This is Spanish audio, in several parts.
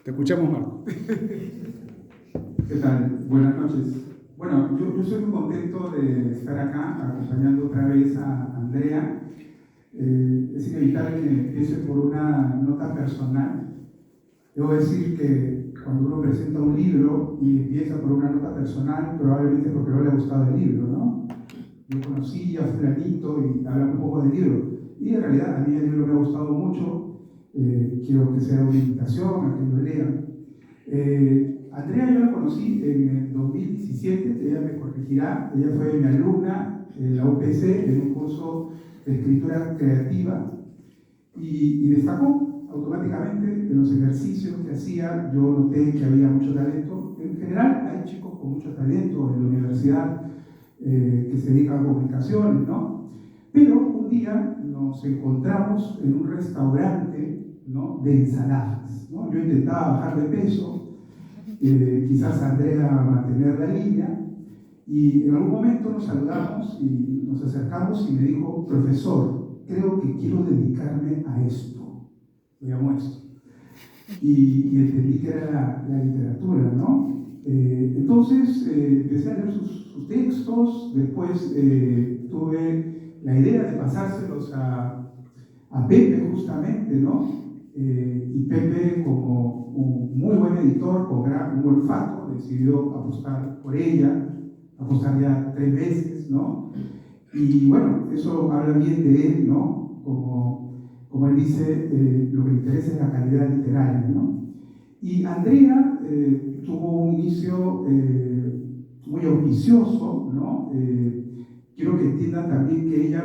Te escuchamos, Marco. ¿Qué tal? Buenas noches. Bueno, yo estoy muy contento de estar acá acompañando otra vez a Andrea. Es inevitable que empiece por una nota personal. Debo decir que cuando uno presenta un libro y empieza por una nota personal, probablemente es porque no le ha gustado el libro, ¿no? Yo conocí a fulanito y hablamos un poco del libro. Y en realidad a mí el libro me ha gustado mucho. Quiero que sea una invitación a que lo lean. Andrea yo la conocí en el 2017, ella me corregirá, ella fue mi alumna en la UPC en un curso de escritura creativa y destacó automáticamente en los ejercicios que hacía. Yo noté que había mucho talento. En general hay chicos con mucho talento en la universidad que se dedican a comunicaciones, ¿no? Pero un día nos encontramos en un restaurante, ¿no?, de ensaladas, ¿no? Yo intentaba bajar de peso, quizás Andrea mantener la línea, y en algún momento nos saludamos y nos acercamos y me dijo: profesor, creo que quiero dedicarme a esto. Lo llamó esto. Y entendí que era la literatura, ¿no? Entonces empecé a leer sus textos, después tuve la idea de pasárselos a Pepe justamente, ¿no? Y Pepe, como un muy buen editor, con un olfato, decidió apostar por ella, apostar ya 3 veces, ¿no? Y bueno, eso habla bien de él, ¿no? Como él dice, lo que le interesa es la calidad literaria, ¿no? Y Andrea tuvo un inicio muy auspicioso, ¿no? Quiero que entiendan también que ella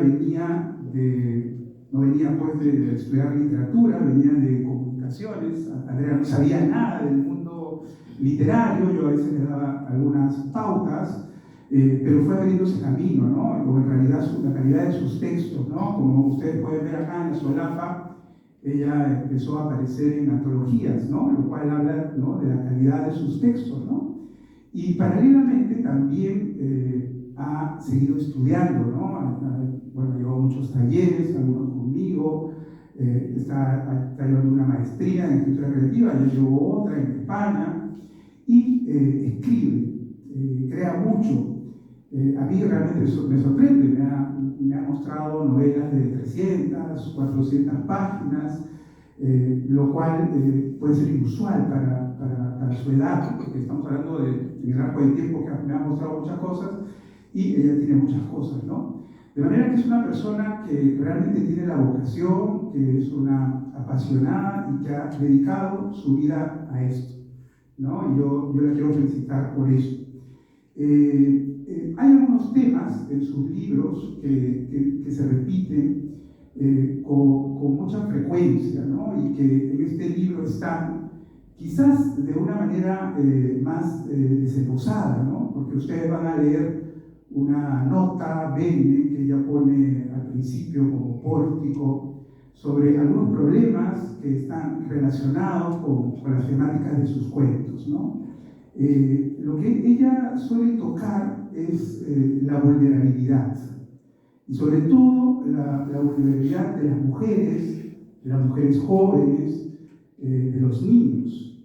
no venía pues de estudiar literatura, venía de comunicaciones. Andrea no sabía nada del mundo literario, yo a veces le daba algunas pautas, pero fue abriéndose camino, ¿no? O en realidad la calidad de sus textos, ¿no? Como ustedes pueden ver acá en la solapa, ella empezó a aparecer en antologías, ¿no? Lo cual habla, ¿no?, de la calidad de sus textos, ¿no? Y paralelamente también ha seguido estudiando, ¿no? Bueno, llevó muchos talleres, algunos conmigo, está llevando una maestría en escritura creativa, yo llevo otra en España, y escribe, crea mucho. A mí realmente me sorprende, me ha mostrado novelas de 300, 400 páginas, lo cual puede ser inusual para su edad, porque estamos hablando de un arco de tiempo que me ha mostrado muchas cosas y ella tiene muchas cosas, ¿no? De manera que es una persona que realmente tiene la vocación, que es una apasionada y que ha dedicado su vida a esto, ¿no? Y yo la quiero felicitar por eso. Hay algunos temas en sus libros que se repiten con mucha frecuencia, ¿no? Y que en este libro están quizás de una manera más desembolsada, ¿no? Porque ustedes van a leer una nota bene que ella pone al principio como pórtico sobre algunos problemas que están relacionados con las temáticas de sus cuentos, ¿no? Lo que ella suele tocar es la vulnerabilidad, y sobre todo la vulnerabilidad de las mujeres jóvenes, de los niños.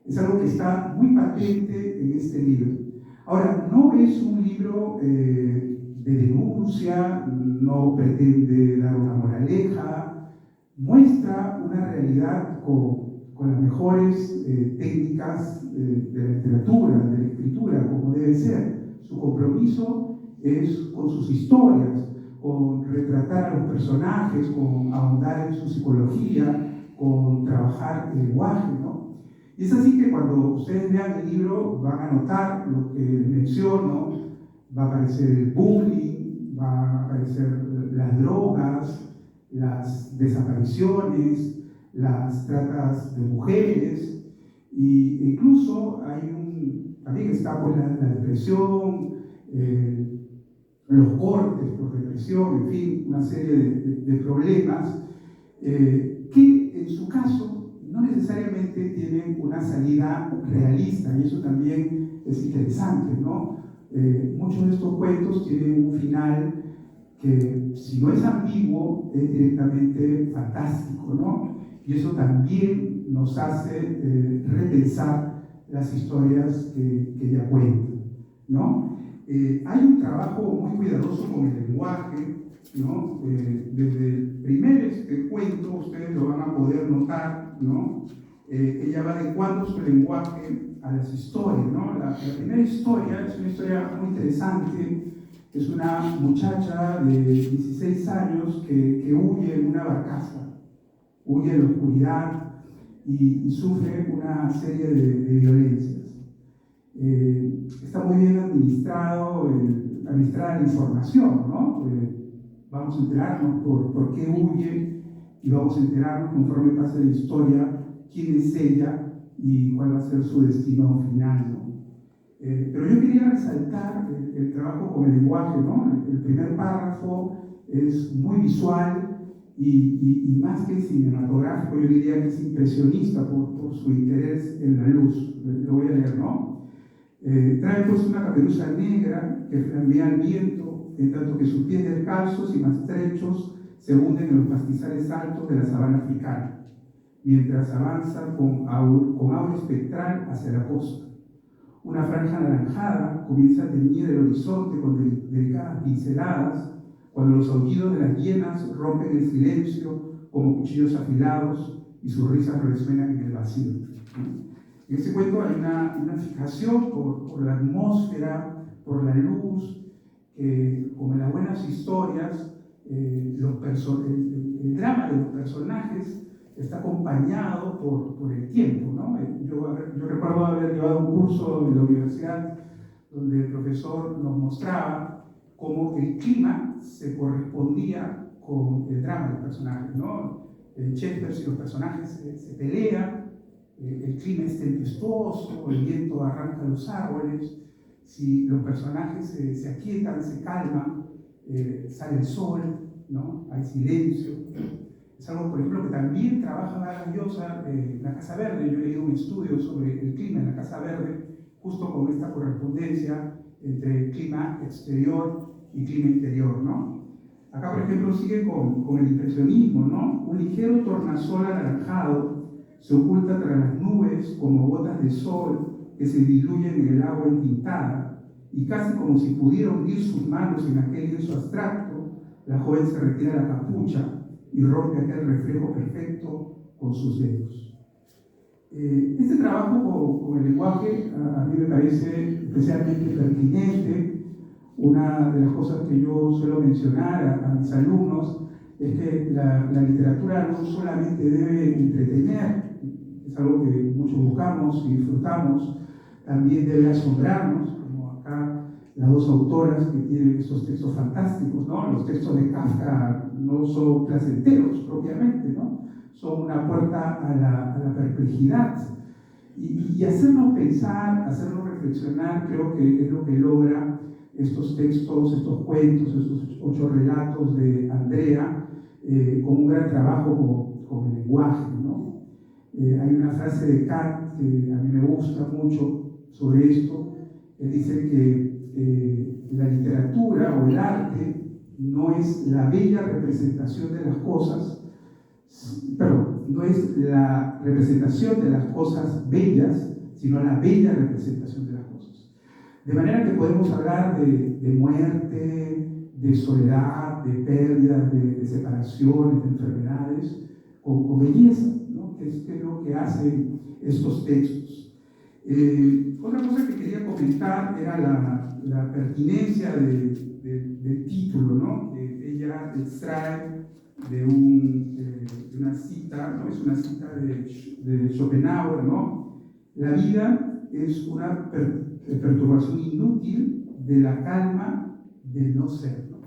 Es algo que está muy patente en este libro. Ahora, no es un libro de denuncia, no pretende dar una moraleja, muestra una realidad con las mejores técnicas de la literatura, de la escritura, como debe ser. Su compromiso es con sus historias, con retratar a los personajes, con ahondar en su psicología, con trabajar el lenguaje, ¿no? Y es así que cuando ustedes lean el libro van a notar lo que menciono. Va a aparecer el bullying, va a aparecer las drogas, las desapariciones, las tratas de mujeres, e incluso también está pues la depresión, los cortes por depresión, en fin, una serie de problemas que en su caso no necesariamente tienen una salida realista, y eso también es interesante, ¿no? Muchos de estos cuentos tienen un final que, si no es ambiguo, es directamente fantástico, ¿no? y eso también nos hace repensar las historias que ella cuenta, ¿no? Hay un trabajo muy cuidadoso con el lenguaje, ¿no? Desde el primer cuento ustedes lo van a poder notar, ¿no? Ella va adecuando su lenguaje a las historias, ¿no? La primera historia es una historia muy interesante. Es una muchacha de 16 años que huye en una barcaza, huye en la oscuridad y sufre una serie de violencias. Está muy bien administrada la información, ¿no? Vamos a enterarnos por qué huye y vamos a enterarnos conforme pase la historia quién es ella y cuál va a ser su destino final, ¿no? Pero yo quería resaltar el trabajo con el lenguaje, ¿no? El primer párrafo es muy visual y más que cinematográfico, yo diría que es impresionista por su interés en la luz. Lo voy a leer, ¿no? Trae pues una caperuza negra que flamea al viento, en tanto que sus pies descalzos y maltrechos se hunden en los pastizales altos de la sabana africana, mientras avanza con aura espectral hacia la costa. Una franja anaranjada comienza a teñir el horizonte con delicadas pinceladas, cuando los aullidos de las hienas rompen el silencio como cuchillos afilados y sus risas resuenan en el vacío. En este cuento hay una fijación por la atmósfera, por la luz, como en las buenas historias, el drama de los personajes está acompañado por el tiempo, ¿no? Yo recuerdo haber llevado un curso en la universidad donde el profesor nos mostraba cómo el clima se correspondía con el drama del personaje, ¿no? En Shakespeare, si los personajes se pelean, el clima es tempestuoso, el viento arranca los árboles. Si los personajes se aquietan, se calman, sale el sol, ¿no? Hay silencio. Es algo, por ejemplo, que también trabaja Vargas Llosa en La Casa Verde. Yo he leído un estudio sobre el clima en La Casa Verde, justo con esta correspondencia entre clima exterior y clima interior, ¿no? Acá, por ejemplo, sigue con el impresionismo, ¿no? Un ligero tornasol anaranjado se oculta tras las nubes como gotas de sol que se diluyen en el agua entintada, y casi como si pudiera hundir sus manos en aquel lienzo abstracto, la joven se retira la capucha y rompe aquel reflejo perfecto con sus dedos. Este trabajo con el lenguaje a mí me parece especialmente pertinente. Una de las cosas que yo suelo mencionar a mis alumnos es que la literatura no solamente debe entretener, es algo que muchos buscamos y disfrutamos, también debe asombrarnos, como acá las dos autoras que tienen esos textos fantásticos, ¿no? Los textos de Kafka no son placenteros propiamente, ¿no? Son una puerta a la perplejidad. Y hacernos pensar, hacernos reflexionar, creo que es lo que logra estos textos, estos cuentos, estos 8 relatos de Andrea, con un gran trabajo con el lenguaje, ¿no? Hay una frase de Kant que a mí me gusta mucho sobre esto. Él dice que la literatura o el arte no es la bella representación de las cosas, perdón, no es la representación de las cosas bellas, sino la bella representación de las cosas. De manera que podemos hablar de muerte, de soledad, de pérdidas, de separaciones, de enfermedades, con belleza, ¿no? Que es lo que hacen estos textos. Otra cosa que quería comentar era la pertinencia del título, ¿no? Que ella extrae de una cita, ¿no? Es una cita de Schopenhauer, ¿no? La vida es una perturbación inútil de la calma del no ser, ¿no?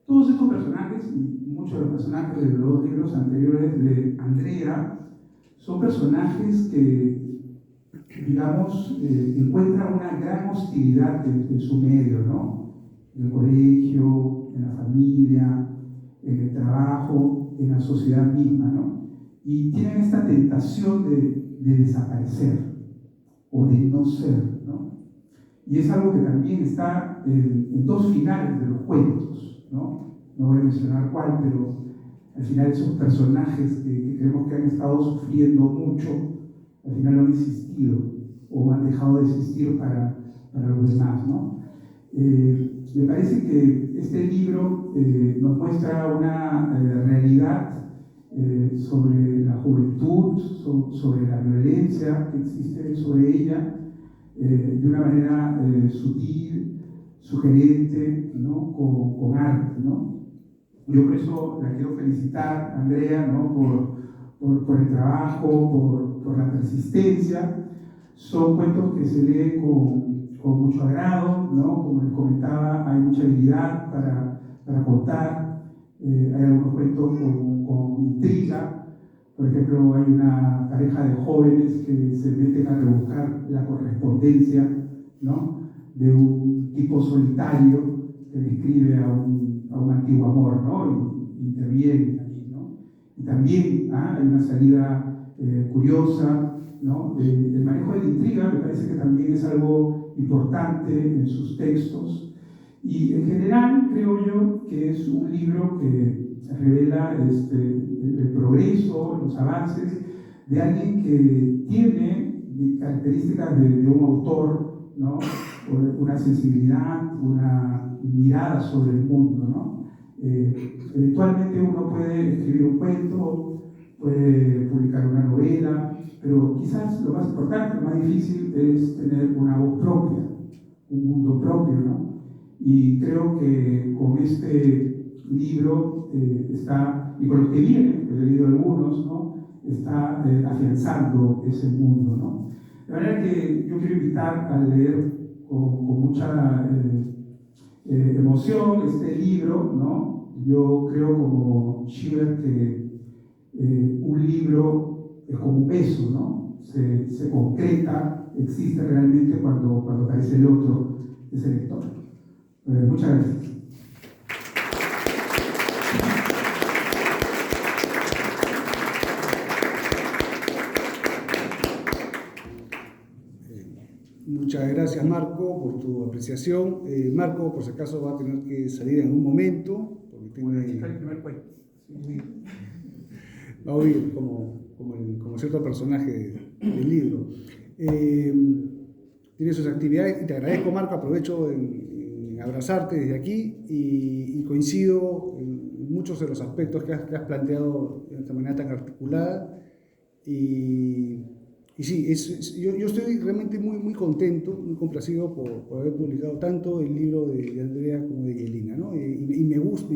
Todos estos personajes, y muchos de los personajes de los 2 libros anteriores de Andrea, son personajes que, digamos, encuentran una gran hostilidad en su medio, ¿no? En el colegio, en la familia, en el trabajo, en la sociedad misma, ¿no? Y tienen esta tentación de desaparecer o de no ser, ¿no? Y es algo que también está en 2 finales de los cuentos, ¿no? No voy a mencionar cuál, pero al final esos personajes que creemos que han estado sufriendo mucho, al final no han existido o han dejado de existir para los demás, ¿no? Me parece que este libro nos muestra una realidad sobre la juventud, sobre la violencia que existe sobre ella, de una manera sutil, sugerente, ¿no? Con arte, ¿no? Yo por eso la quiero felicitar, Andrea, ¿no? por el trabajo, por la persistencia. Son cuentos que se leen con mucho agrado, ¿no? Como les comentaba, hay mucha habilidad para contar. Hay algunos cuentos con intriga. Por ejemplo, hay una pareja de jóvenes que se meten a rebuscar la correspondencia, ¿no? De un tipo solitario que le escribe a un antiguo amor, ¿no? Y interviene allí, ¿no? Y también hay una salida curiosa, ¿no? El manejo de la intriga me parece que también es algo importante en sus textos. Y en general creo yo que es un libro que revela el progreso, los avances de alguien que tiene características de un autor, ¿no? Una sensibilidad, una mirada sobre el mundo, ¿no? Eventualmente uno puede escribir un cuento, puede publicar una novela, pero quizás lo más importante, lo más difícil es tener una voz propia, un mundo propio, ¿no? Y creo que con este libro está, y con los que vienen, que he leído algunos, ¿no? Está afianzando ese mundo, ¿no? De manera que yo quiero invitar a leer con mucha emoción este libro, ¿no? Yo creo como Schiller que un libro es como un beso, ¿no? Se concreta, existe realmente cuando aparece el otro, es el lector. Muchas gracias. Muchas gracias, Marco, por tu apreciación. Marco, por si acaso, va a tener que salir en un momento. Porque tiene... el primer cuento. Sí. Va a oír como cierto personaje del libro. Tiene sus actividades y te agradezco, Marco. Aprovecho en abrazarte desde aquí y coincido en muchos de los aspectos que has planteado de esta manera tan articulada. Y sí, yo estoy realmente muy contento, muy complacido por haber publicado tanto el libro de Andrea como de Yelena, ¿no? Y me gusta,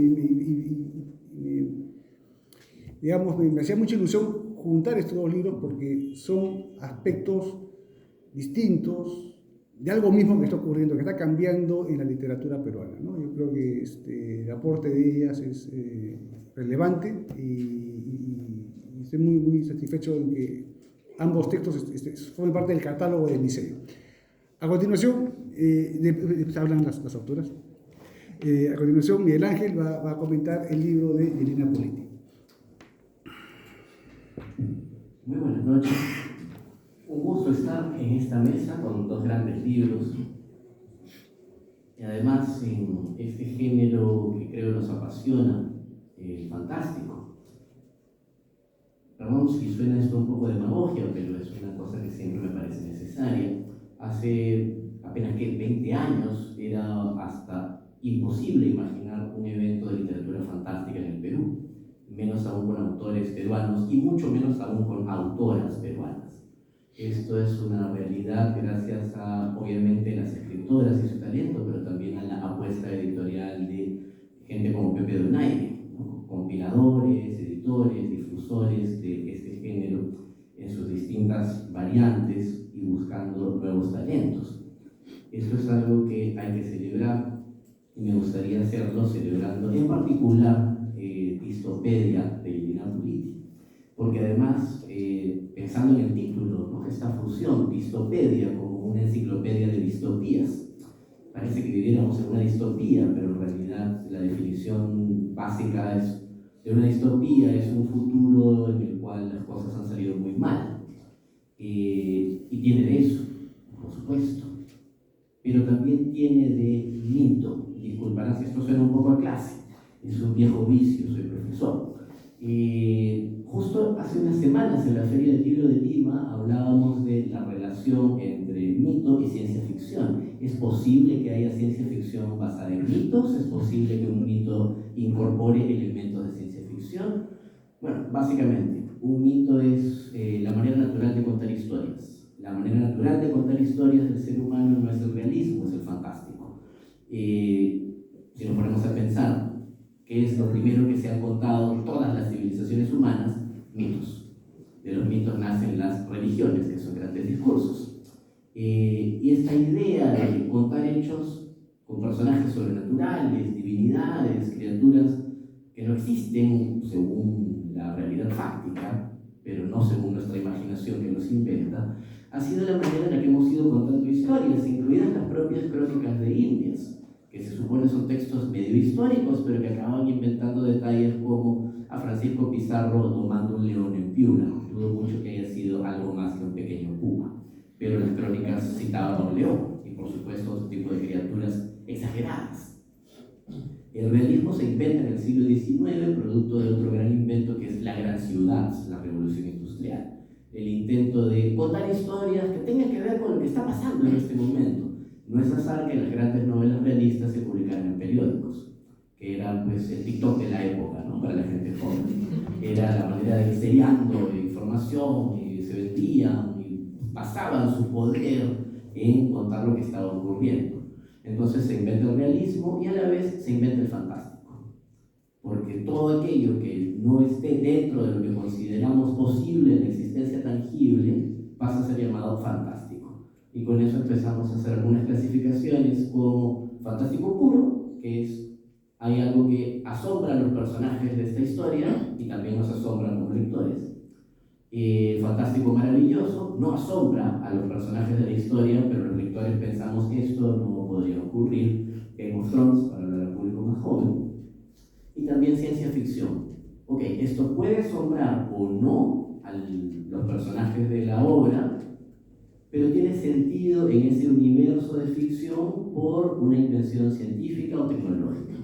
digamos, me hacía mucha ilusión juntar estos dos libros porque son aspectos distintos de algo mismo que está ocurriendo, que está cambiando en la literatura peruana, ¿no? Yo creo que el aporte de ellas es relevante y estoy muy satisfecho en que ambos textos forman parte del catálogo del Liceo. A continuación, hablan las autoras. A continuación, Miguel Ángel va a comentar el libro de Yelena Politi. Muy buenas noches. Un gusto estar en esta mesa con dos grandes libros. Y además, en este género que creo nos apasiona, fantástico. Perdón si suena esto un poco de demagogia, pero es una cosa que siempre me parece necesaria. Hace apenas 20 años era hasta imposible imaginar un evento de literatura fantástica en el Perú, menos aún con autores peruanos y mucho menos aún con autoras peruanas. Esto es una realidad gracias a, obviamente, las escritoras y su talento, pero también a la apuesta editorial de gente como Pepe Donaire, ¿no? Compiladores, editores, difusores de este género en sus distintas variantes y buscando nuevos talentos. Esto es algo que hay que celebrar y me gustaría hacerlo celebrando en particular Distopedia de Yelena Politi, porque además, pensando en el título, ¿no? Esta fusión, distopedia, como una enciclopedia de distopías, parece que viviéramos en una distopía, pero en realidad la definición básica de una distopía es un futuro en el cual las cosas han salido muy mal. Y tiene de eso, por supuesto, pero también tiene de mito. Disculparán si esto suena un poco a clase, es un viejo vicio, soy profesor. Y justo hace unas semanas en la Feria del Libro de Lima hablábamos de la relación entre mito y ciencia ficción. ¿Es posible que haya ciencia ficción basada en mitos? ¿Es posible que un mito incorpore elementos de ciencia ficción? Bueno, básicamente, un mito es la manera natural de contar historias. La manera natural de contar historias del ser humano no es el realismo, es el fantástico. Si nos ponemos a pensar, ¿qué es lo primero que se han contado en todas las civilizaciones humanas? Mitos. De los mitos nacen las religiones, que son grandes discursos. Y esta idea de contar hechos con personajes sobrenaturales, divinidades, criaturas que no existen según la realidad fáctica, pero no según nuestra imaginación que los inventa, ha sido la manera en la que hemos ido contando historias, incluidas las propias crónicas de Indias, que se supone son textos medio históricos, pero que acaban inventando detalles como a Francisco Pizarro domando un león en Piura. Dudo mucho que haya sido algo más que un pequeño puma, pero las crónicas citaban a un león y por supuesto otro tipo de criaturas exageradas. El realismo se inventa en el siglo XIX, producto de otro gran invento que es la gran ciudad, la revolución industrial. El intento de contar historias que tengan que ver con lo que está pasando en este momento. No es azar que las grandes novelas realistas se publicaran en periódicos, que era pues el TikTok de la época, ¿no? Para la gente joven. Era la manera de ir seriando información, y se vendían y basaban su poder en contar lo que estaba ocurriendo. Entonces se inventa el realismo y a la vez se inventa el fantástico. Porque todo aquello que no esté dentro de lo que consideramos posible en la existencia tangible pasa a ser llamado fantástico. Y con eso empezamos a hacer algunas clasificaciones como fantástico puro, que es, hay algo que asombra a los personajes de esta historia y también nos asombra como lectores. Fantástico maravilloso no asombra a los personajes de la historia, pero los lectores pensamos esto no podría ocurrir. Game of Thrones, para hablar al público más joven. Y también ciencia ficción. Ok, esto puede asombrar o no a los personajes de la obra, pero tiene sentido en ese universo de ficción por una invención científica o tecnológica.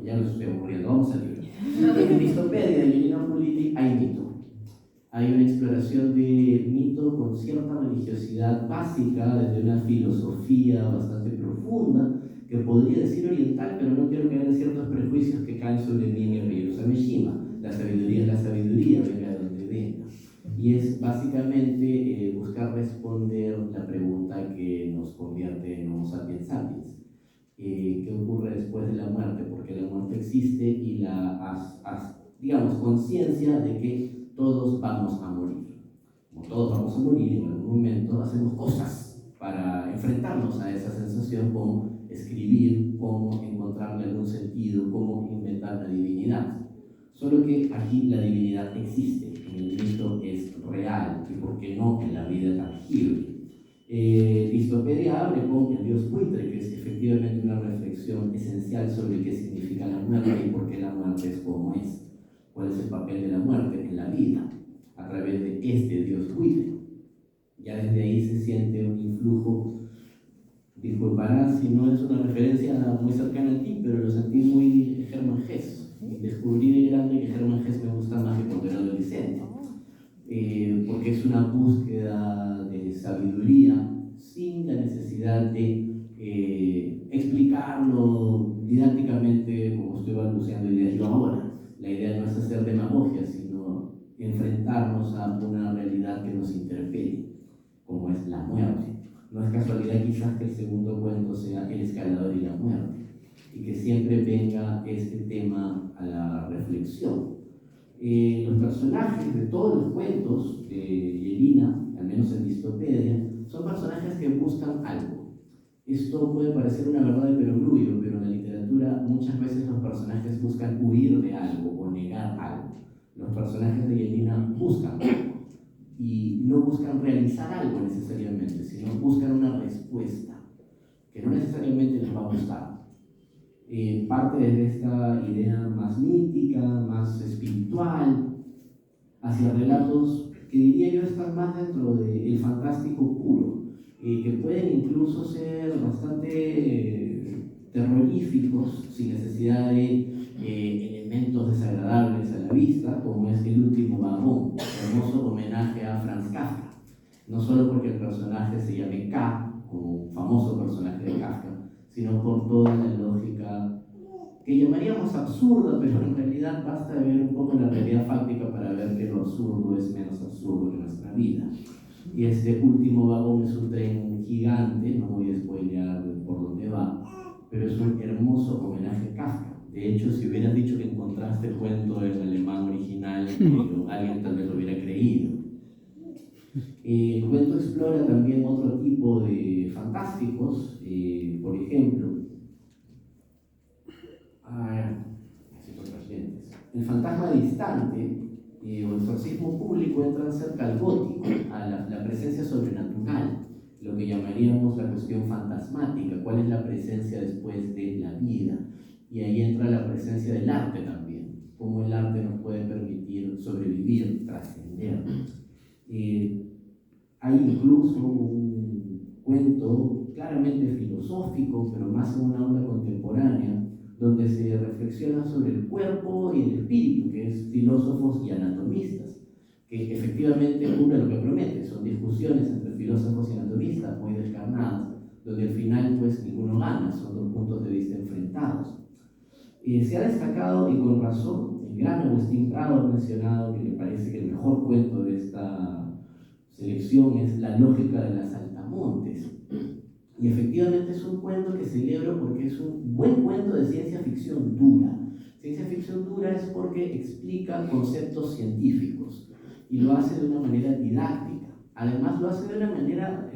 Ya lo estoy ocurriendo, vamos al libro. En Distopedia de Janina Puliti hay mito. Hay una exploración de mito con cierta religiosidad básica, desde una filosofía bastante profunda, que podría decir oriental, pero no quiero caer en ciertos prejuicios que caen sobre mí en el Ryu Sameshima. La sabiduría es la sabiduría, venga de donde venga. Y es básicamente buscar responder la pregunta que nos convierte en Homo sapiens sapiens. ¿Qué ocurre después de la muerte? Porque la muerte existe y digamos, conciencia de que todos vamos a morir. Como todos vamos a morir, en algún momento hacemos cosas para enfrentarnos a esa sensación, como escribir, como encontrarle algún sentido, como inventar la divinidad. Solo que aquí la divinidad existe, en el mito es real, y por qué no en la vida tangible. Distopedia abre con el dios buitre, que es efectivamente una reflexión esencial sobre qué significa la muerte y por qué la muerte es como es. ¿Cuál es el papel de la muerte en la vida? A través de este dios buitre. Ya desde ahí se siente un influjo. Disculparás si no es una referencia muy cercana a ti, pero lo sentí muy Hermann Hesse. Descubrí de grande que Hermann Hesse me gusta más que cuando era adolescente, porque es una búsqueda de sabiduría sin la necesidad de explicarlo didácticamente como estoy balbuceando ideas yo ahora. La idea no es hacer demagogia, sino enfrentarnos a una realidad que nos interpele, como es la muerte. No es casualidad quizás que el segundo cuento sea El escalador y la muerte, y que siempre venga este tema a la reflexión. Los personajes de todos los cuentos de Yelena, al menos en Distopedia, son personajes que buscan algo. Esto puede parecer una verdad de perogrullo, pero en la literatura muchas veces los personajes buscan huir de algo o negar algo. Los personajes de Yelena buscan algo y no buscan realizar algo necesariamente, sino buscan una respuesta que no necesariamente les va a gustar. Parte desde esta idea más mítica, más espiritual, hacia relatos que diría yo están más dentro del fantástico puro, que pueden incluso ser bastante terroríficos, sin necesidad de elementos desagradables a la vista, como es El último vagón, hermoso homenaje a Franz Kafka. No solo porque el personaje se llame K, como un famoso personaje de Kafka, sino por toda la lógica que llamaríamos absurda, pero en realidad basta ver un poco la realidad fáctica para ver que lo absurdo es menos absurdo que nuestra vida. Y este último vagón es un tren gigante, no voy a spoilear por dónde va, pero es un hermoso homenaje a Kafka. De hecho, si hubieras dicho que encontraste el cuento en alemán original, alguien tal vez lo hubiera creído. El cuento explora también otro tipo de fantásticos, por ejemplo, el fantasma distante o el exorcismo público entran cerca al gótico, a la presencia sobrenatural, lo que llamaríamos la cuestión fantasmática, cuál es la presencia después de la vida. Y ahí entra la presencia del arte también, cómo el arte nos puede permitir sobrevivir, trascender. Hay incluso un cuento claramente filosófico, pero más en una onda contemporánea, donde se reflexiona sobre el cuerpo y el espíritu, que es Filósofos y Anatomistas, que efectivamente cumple lo que promete. Son discusiones entre filósofos y anatomistas muy descarnadas, donde al final pues ninguno gana, son dos puntos de vista enfrentados. Se ha destacado, y con razón, el gran Agustín Prado ha mencionado que le parece que el mejor cuento de esta selección es La lógica de las saltamontes. Y efectivamente es un cuento que celebro porque es un buen cuento de ciencia ficción dura. Ciencia ficción dura es porque explica conceptos científicos y lo hace de una manera didáctica. Además lo hace de una manera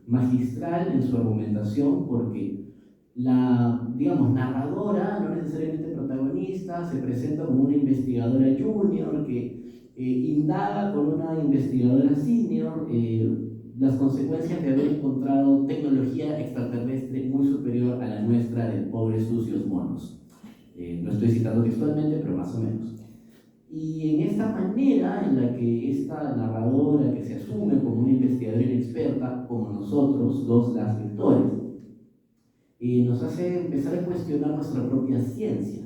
magistral en su argumentación, porque la, digamos, narradora, no necesariamente protagonista, se presenta como una investigadora junior que indaga con una investigadora senior las consecuencias de haber encontrado tecnología extraterrestre muy superior a la nuestra de pobres sucios monos. No estoy citando textualmente, pero más o menos. Y en esta manera en la que esta narradora, que se asume como una investigadora inexperta, como nosotros, las lectores, nos hace empezar a cuestionar nuestra propia ciencia.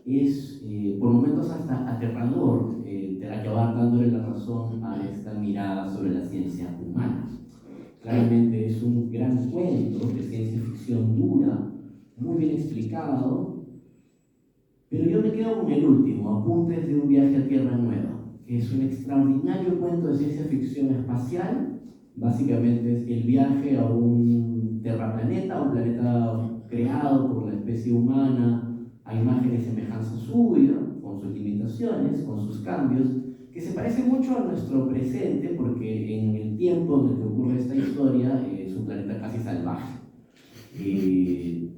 Es por momentos hasta aterrador de acabar dándole la razón a esta mirada sobre la ciencia humana. Claramente es un gran cuento de ciencia ficción dura, muy bien explicado, pero yo me quedo con el último, Apuntes de un viaje a Tierra Nueva, que es un extraordinario cuento de ciencia ficción espacial. Básicamente es el viaje a un terraplaneta, un planeta creado por la especie humana, a imagen y semejanza suya, con sus limitaciones, con sus cambios, que se parece mucho a nuestro presente, porque en el tiempo en el que ocurre esta historia es un planeta casi salvaje,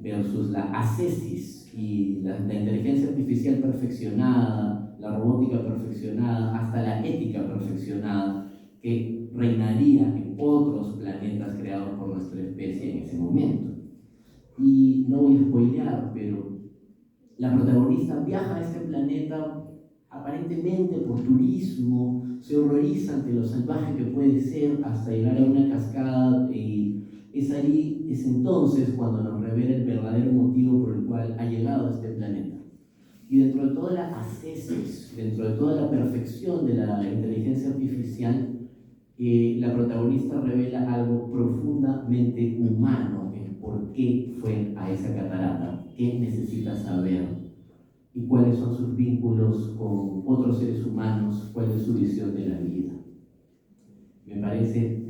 versus la ascesis y la inteligencia artificial perfeccionada, la robótica perfeccionada, hasta la ética perfeccionada, que reinaría en otros planetas creados por nuestra especie en ese momento. Y no voy a spoilear, pero la protagonista viaja a este planeta aparentemente por turismo, se horroriza ante lo salvaje que puede ser hasta llegar a una cascada, y es ahí, es entonces cuando nos revela el verdadero motivo por el cual ha llegado a este planeta. Y dentro de toda la ascesis, dentro de toda la perfección de la inteligencia artificial, la protagonista revela algo profundamente humano, el por qué fue a esa catarata, qué necesita saber y cuáles son sus vínculos con otros seres humanos, cuál es su visión de la vida. Me parece,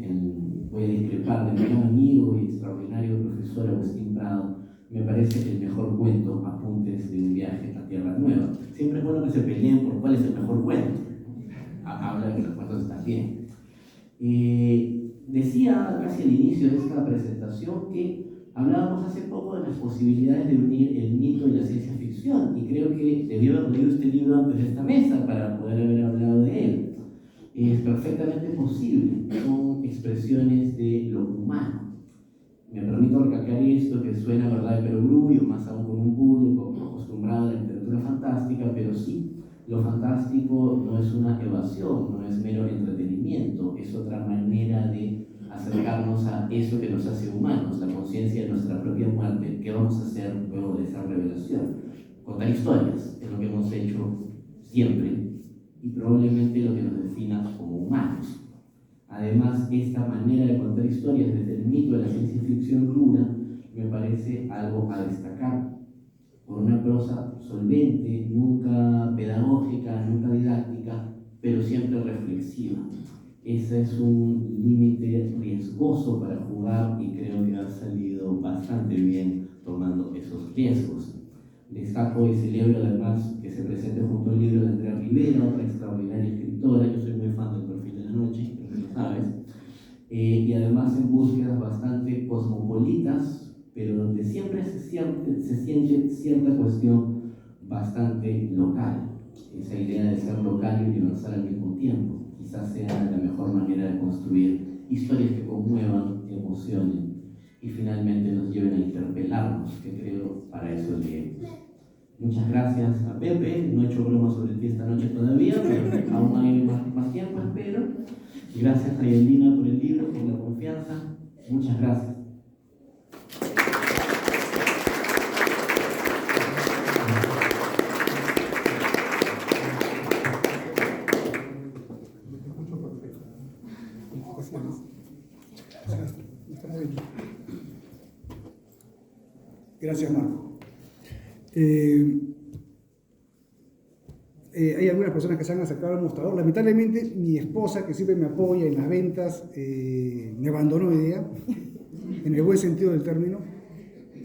voy a discrepar de mi gran amigo y extraordinario profesor Agustín Prado, me parece el mejor cuento, Apuntes de un viaje a Tierra Nueva. Siempre es bueno que se peleen por cuál es el mejor cuento. Habla que los cuentos están bien. Decía casi al inicio de esta presentación que hablábamos hace poco de las posibilidades de unir el mito y la ciencia ficción, y creo que debió haber leído este libro antes de esta mesa para poder haber hablado de él. Es perfectamente posible, son expresiones de lo humano. Me permito recalcar esto, que suena verdad de perogrullo, más aún con un público acostumbrado a la literatura fantástica, pero sí, lo fantástico no es una evasión, no es mero entretenimiento, es otra manera de acercarnos a eso que nos hace humanos, la conciencia de nuestra propia muerte. ¿Qué vamos a hacer luego de esa revelación? contar historias, es lo que hemos hecho siempre y probablemente lo que nos defina como humanos. Además, esta manera de contar historias desde el mito de la ciencia ficción dura me parece algo a destacar, por una prosa solvente, nunca pedagógica, nunca didáctica, pero siempre reflexiva. Ese es un límite riesgoso para jugar y creo que ha salido bastante bien tomando esos riesgos. Destaco y celebro además que se presente junto al libro de Andrea Rivera, otra extraordinaria escritora. Yo soy muy fan del Perfil de la Noche, creo que lo sabes. Y además en búsquedas bastante cosmopolitas, pero donde siempre se siente cierta cuestión bastante local. Esa idea de ser local y universal al mismo tiempo quizás sea la mejor manera de construir historias que conmuevan, emocionen y finalmente nos lleven a interpelarnos, que creo para eso leemos. Muchas gracias a Pepe, no he hecho bromas sobre ti esta noche todavía, pero aún hay más tiempo, espero. Y gracias a Yelina por el libro, por la confianza. Muchas gracias. Gracias, Marco. Hay algunas personas que se han acercado al mostrador. Lamentablemente, mi esposa, que siempre me apoya en las ventas, me abandonó hoy día, en el buen sentido del término.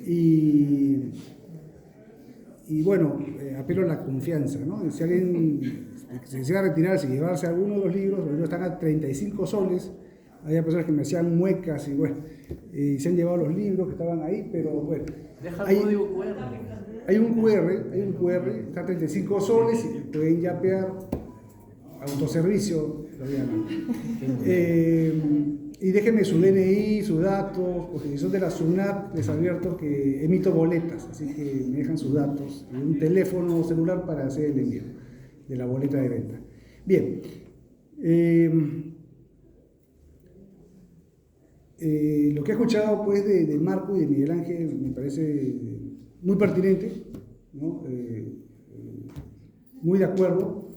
Y bueno, apelo a la confianza, ¿no? Si alguien se quisiera retirarse y llevarse alguno de los libros están a 35 soles. Había personas que me hacían muecas y bueno, se han llevado los libros que estaban ahí, pero bueno. Deja el código QR. Hay un QR, está a 35 soles y pueden yapear, autoservicio, lo llaman. Y déjenme su DNI, sus datos, porque si son de la SUNAT, les advierto que emito boletas, así que me dejan sus datos y un teléfono celular para hacer el envío de la boleta de venta. Bien. Lo que he escuchado pues, de Marco y de Miguel Ángel me parece muy pertinente, ¿no? Muy de acuerdo,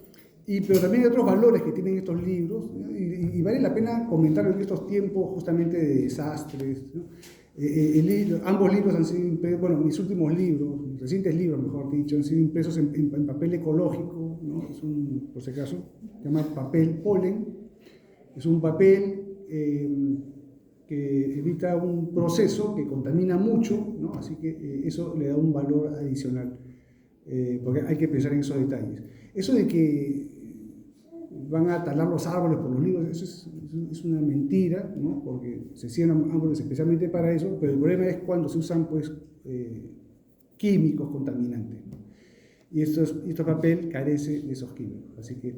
pero también hay otros valores que tienen estos libros, ¿no? Y vale la pena comentar en estos tiempos justamente de desastres, ¿no? Ambos libros han sido impresos, bueno, mis últimos libros, mis recientes libros, mejor dicho, han sido impresos en papel ecológico, ¿no? Es por si acaso, se llama papel polen, es un papel que evita un proceso que contamina mucho, ¿no? Así que eso le da un valor adicional, porque hay que pensar en esos detalles. Eso de que van a talar los árboles por los libros, eso es una mentira, ¿no? Porque se siembran árboles especialmente para eso, pero el problema es cuando se usan pues, químicos contaminantes, ¿no? Y este papel carece de esos químicos, así que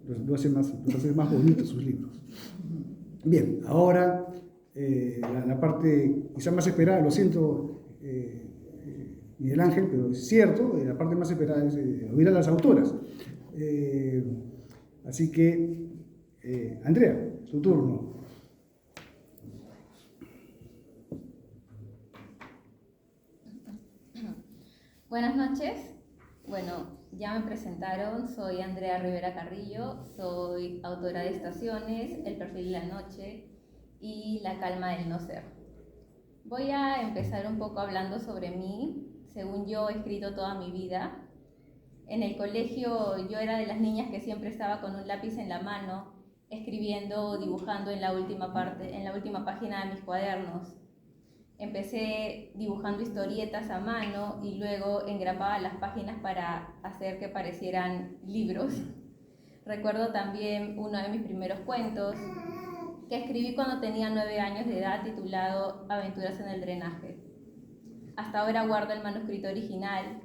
lo hace más bonitos sus libros. Bien, ahora la parte quizá más esperada, lo siento Miguel Ángel, pero es cierto, la parte más esperada es oír a las autoras. Así que, Andrea, tu turno. Buenas noches. Bueno, ya me presentaron, soy Andrea Rivera Carrillo, soy autora de Estaciones, El Perfil de la Noche y La Calma del No Ser. Voy a empezar un poco hablando sobre mí. Según yo, he escrito toda mi vida. En el colegio yo era de las niñas que siempre estaba con un lápiz en la mano, escribiendo o dibujando en la última página de mis cuadernos. Empecé dibujando historietas a mano y luego engrapaba las páginas para hacer que parecieran libros. Recuerdo también uno de mis primeros cuentos que escribí cuando tenía 9 años de edad, titulado Aventuras en el drenaje. Hasta ahora guardo el manuscrito original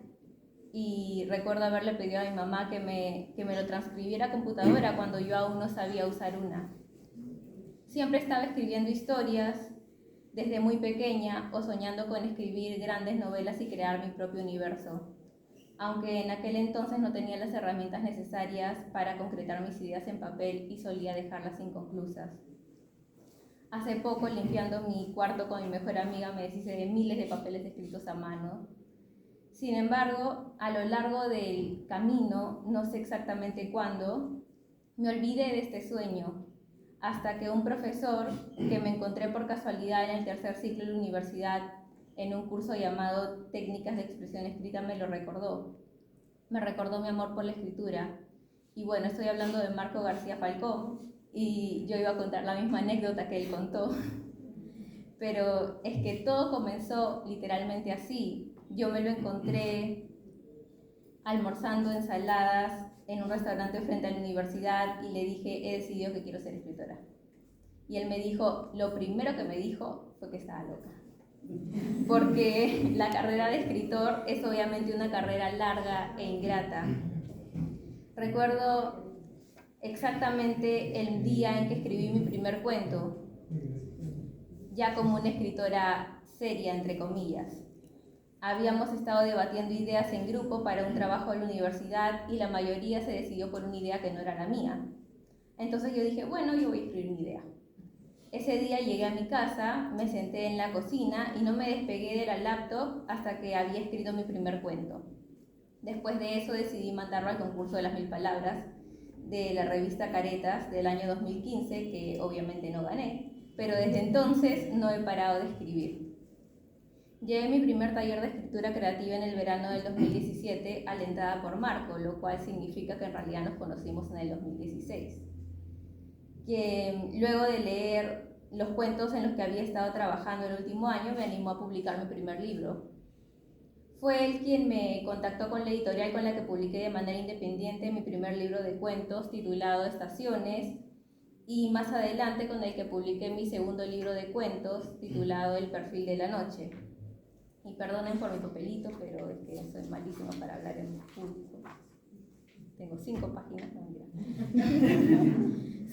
y recuerdo haberle pedido a mi mamá que me lo transcribiera a computadora cuando yo aún no sabía usar una. Siempre estaba escribiendo historias desde muy pequeña o soñando con escribir grandes novelas y crear mi propio universo, aunque en aquel entonces no tenía las herramientas necesarias para concretar mis ideas en papel y solía dejarlas inconclusas. Hace poco, limpiando mi cuarto con mi mejor amiga, me deshice de miles de papeles escritos a mano. Sin embargo, a lo largo del camino, no sé exactamente cuándo, me olvidé de este sueño, hasta que un profesor que me encontré por casualidad en el tercer ciclo de la universidad en un curso llamado Técnicas de Expresión Escrita me lo recordó. Me recordó mi amor por la escritura. Y bueno, estoy hablando de Marco García Falcón y yo iba a contar la misma anécdota que él contó. Pero es que todo comenzó literalmente así. Yo me lo encontré almorzando ensaladas en un restaurante frente a la universidad y le dije, he decidido que quiero ser escritora. Y él me dijo, lo primero que me dijo fue que estaba loca. Porque la carrera de escritor es obviamente una carrera larga e ingrata. Recuerdo exactamente el día en que escribí mi primer cuento, ya como una escritora seria, entre comillas. Habíamos estado debatiendo ideas en grupo para un trabajo de la universidad y la mayoría se decidió por una idea que no era la mía. Entonces yo dije, bueno, yo voy a escribir mi idea. Ese día llegué a mi casa, me senté en la cocina y no me despegué de la laptop hasta que había escrito mi primer cuento. Después de eso decidí mandarlo al concurso de las 1000 palabras de la revista Caretas del año 2015, que obviamente no gané, pero desde entonces no he parado de escribir. Llevé mi primer taller de escritura creativa en el verano del 2017, alentada por Marco, lo cual significa que en realidad nos conocimos en el 2016. Que luego de leer los cuentos en los que había estado trabajando el último año, me animó a publicar mi primer libro. Fue él quien me contactó con la editorial con la que publiqué de manera independiente mi primer libro de cuentos titulado Estaciones, y más adelante con el que publiqué mi segundo libro de cuentos titulado El perfil de la noche. Y perdonen por mi papelito, pero es que soy malísima para hablar en público. Tengo 5 páginas, no mentira.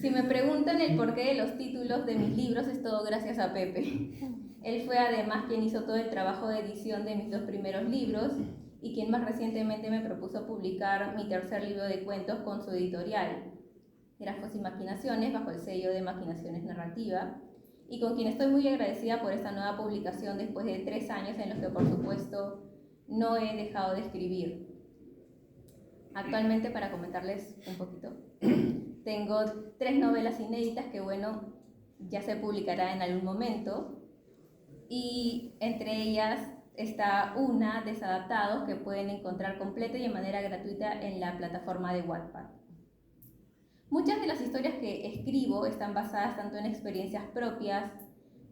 Si me preguntan el porqué de los títulos de mis libros, es todo gracias a Pepe. Él fue además quien hizo todo el trabajo de edición de mis 2 primeros libros y quien más recientemente me propuso publicar mi tercer libro de cuentos con su editorial, Grafos y Maquinaciones, bajo el sello de Maquinaciones Narrativa, y con quien estoy muy agradecida por esta nueva publicación después de 3 años en los que, por supuesto, no he dejado de escribir. Actualmente, para comentarles un poquito, tengo 3 novelas inéditas que, bueno, ya se publicará en algún momento, y entre ellas está una, Desadaptados, que pueden encontrar completa y de manera gratuita en la plataforma de Wattpad. Muchas de las historias que escribo están basadas tanto en experiencias propias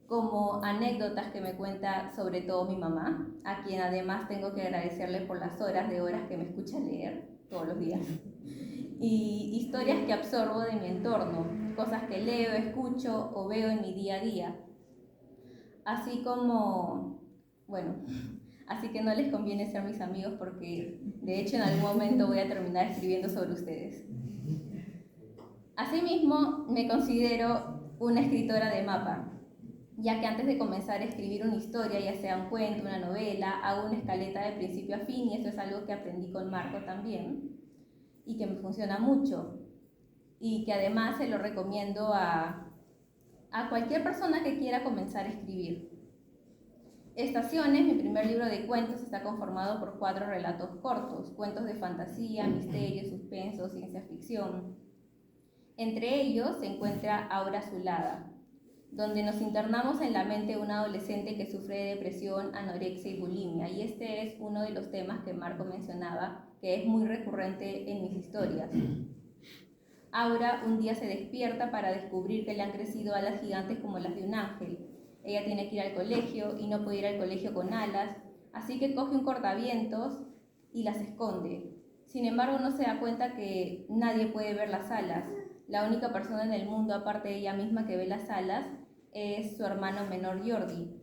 como anécdotas que me cuenta sobre todo mi mamá, a quien además tengo que agradecerle por las horas que me escucha leer todos los días, y historias que absorbo de mi entorno, cosas que leo, escucho o veo en mi día a día. Así como, bueno, así que no les conviene ser mis amigos porque de hecho en algún momento voy a terminar escribiendo sobre ustedes. Asimismo, me considero una escritora de mapa, ya que antes de comenzar a escribir una historia, ya sea un cuento, una novela, hago una escaleta de principio a fin, y eso es algo que aprendí con Marco también y que me funciona mucho y que además se lo recomiendo a cualquier persona que quiera comenzar a escribir. Estaciones, mi primer libro de cuentos, está conformado por 4 relatos cortos, cuentos de fantasía, misterio, suspenso, ciencia ficción. Entre ellos se encuentra Aura Azulada, donde nos internamos en la mente de una adolescente que sufre de depresión, anorexia y bulimia, y este es uno de los temas que Marco mencionaba, que es muy recurrente en mis historias. Aura un día se despierta para descubrir que le han crecido alas gigantes como las de un ángel. Ella tiene que ir al colegio y no puede ir al colegio con alas, así que coge un cortavientos y las esconde. Sin embargo, no se da cuenta que nadie puede ver las alas. La única persona en el mundo, aparte de ella misma, que ve las alas es su hermano menor Jordi,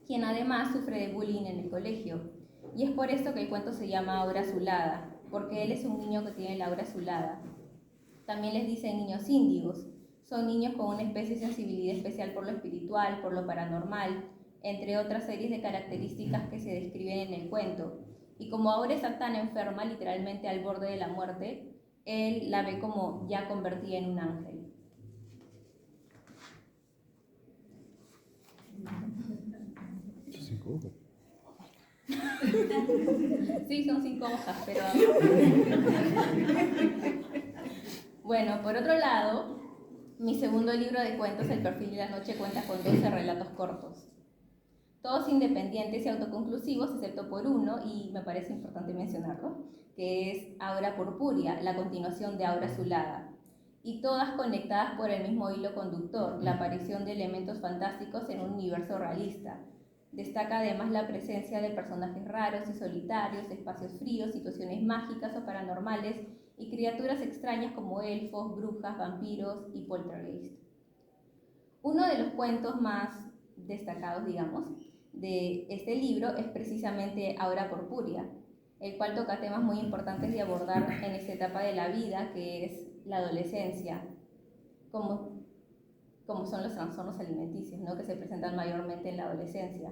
quien además sufre de bullying en el colegio. Y es por esto que el cuento se llama Aura Azulada, porque él es un niño que tiene la aura azulada. También les dicen niños índigos. Son niños con una especie de sensibilidad especial por lo espiritual, por lo paranormal, entre otras series de características que se describen en el cuento. Y como Aura está tan enferma, literalmente al borde de la muerte, él la ve como ya convertida en un ángel. Sí, son 5 hojas, pero... Bueno, por otro lado, mi segundo libro de cuentos, El perfil de la noche, cuenta con 12 relatos cortos. Todos independientes y autoconclusivos, excepto por uno, y me parece importante mencionarlo, que es Aura Purpúrea, la continuación de Aura Azulada, y todas conectadas por el mismo hilo conductor, la aparición de elementos fantásticos en un universo realista. Destaca además la presencia de personajes raros y solitarios, espacios fríos, situaciones mágicas o paranormales y criaturas extrañas como elfos, brujas, vampiros y poltergeist. Uno de los cuentos más destacados, digamos, de este libro es precisamente Aura Purpúrea, el cual toca temas muy importantes de abordar en esta etapa de la vida, que es la adolescencia, como son los trastornos alimenticios, ¿no?, que se presentan mayormente en la adolescencia.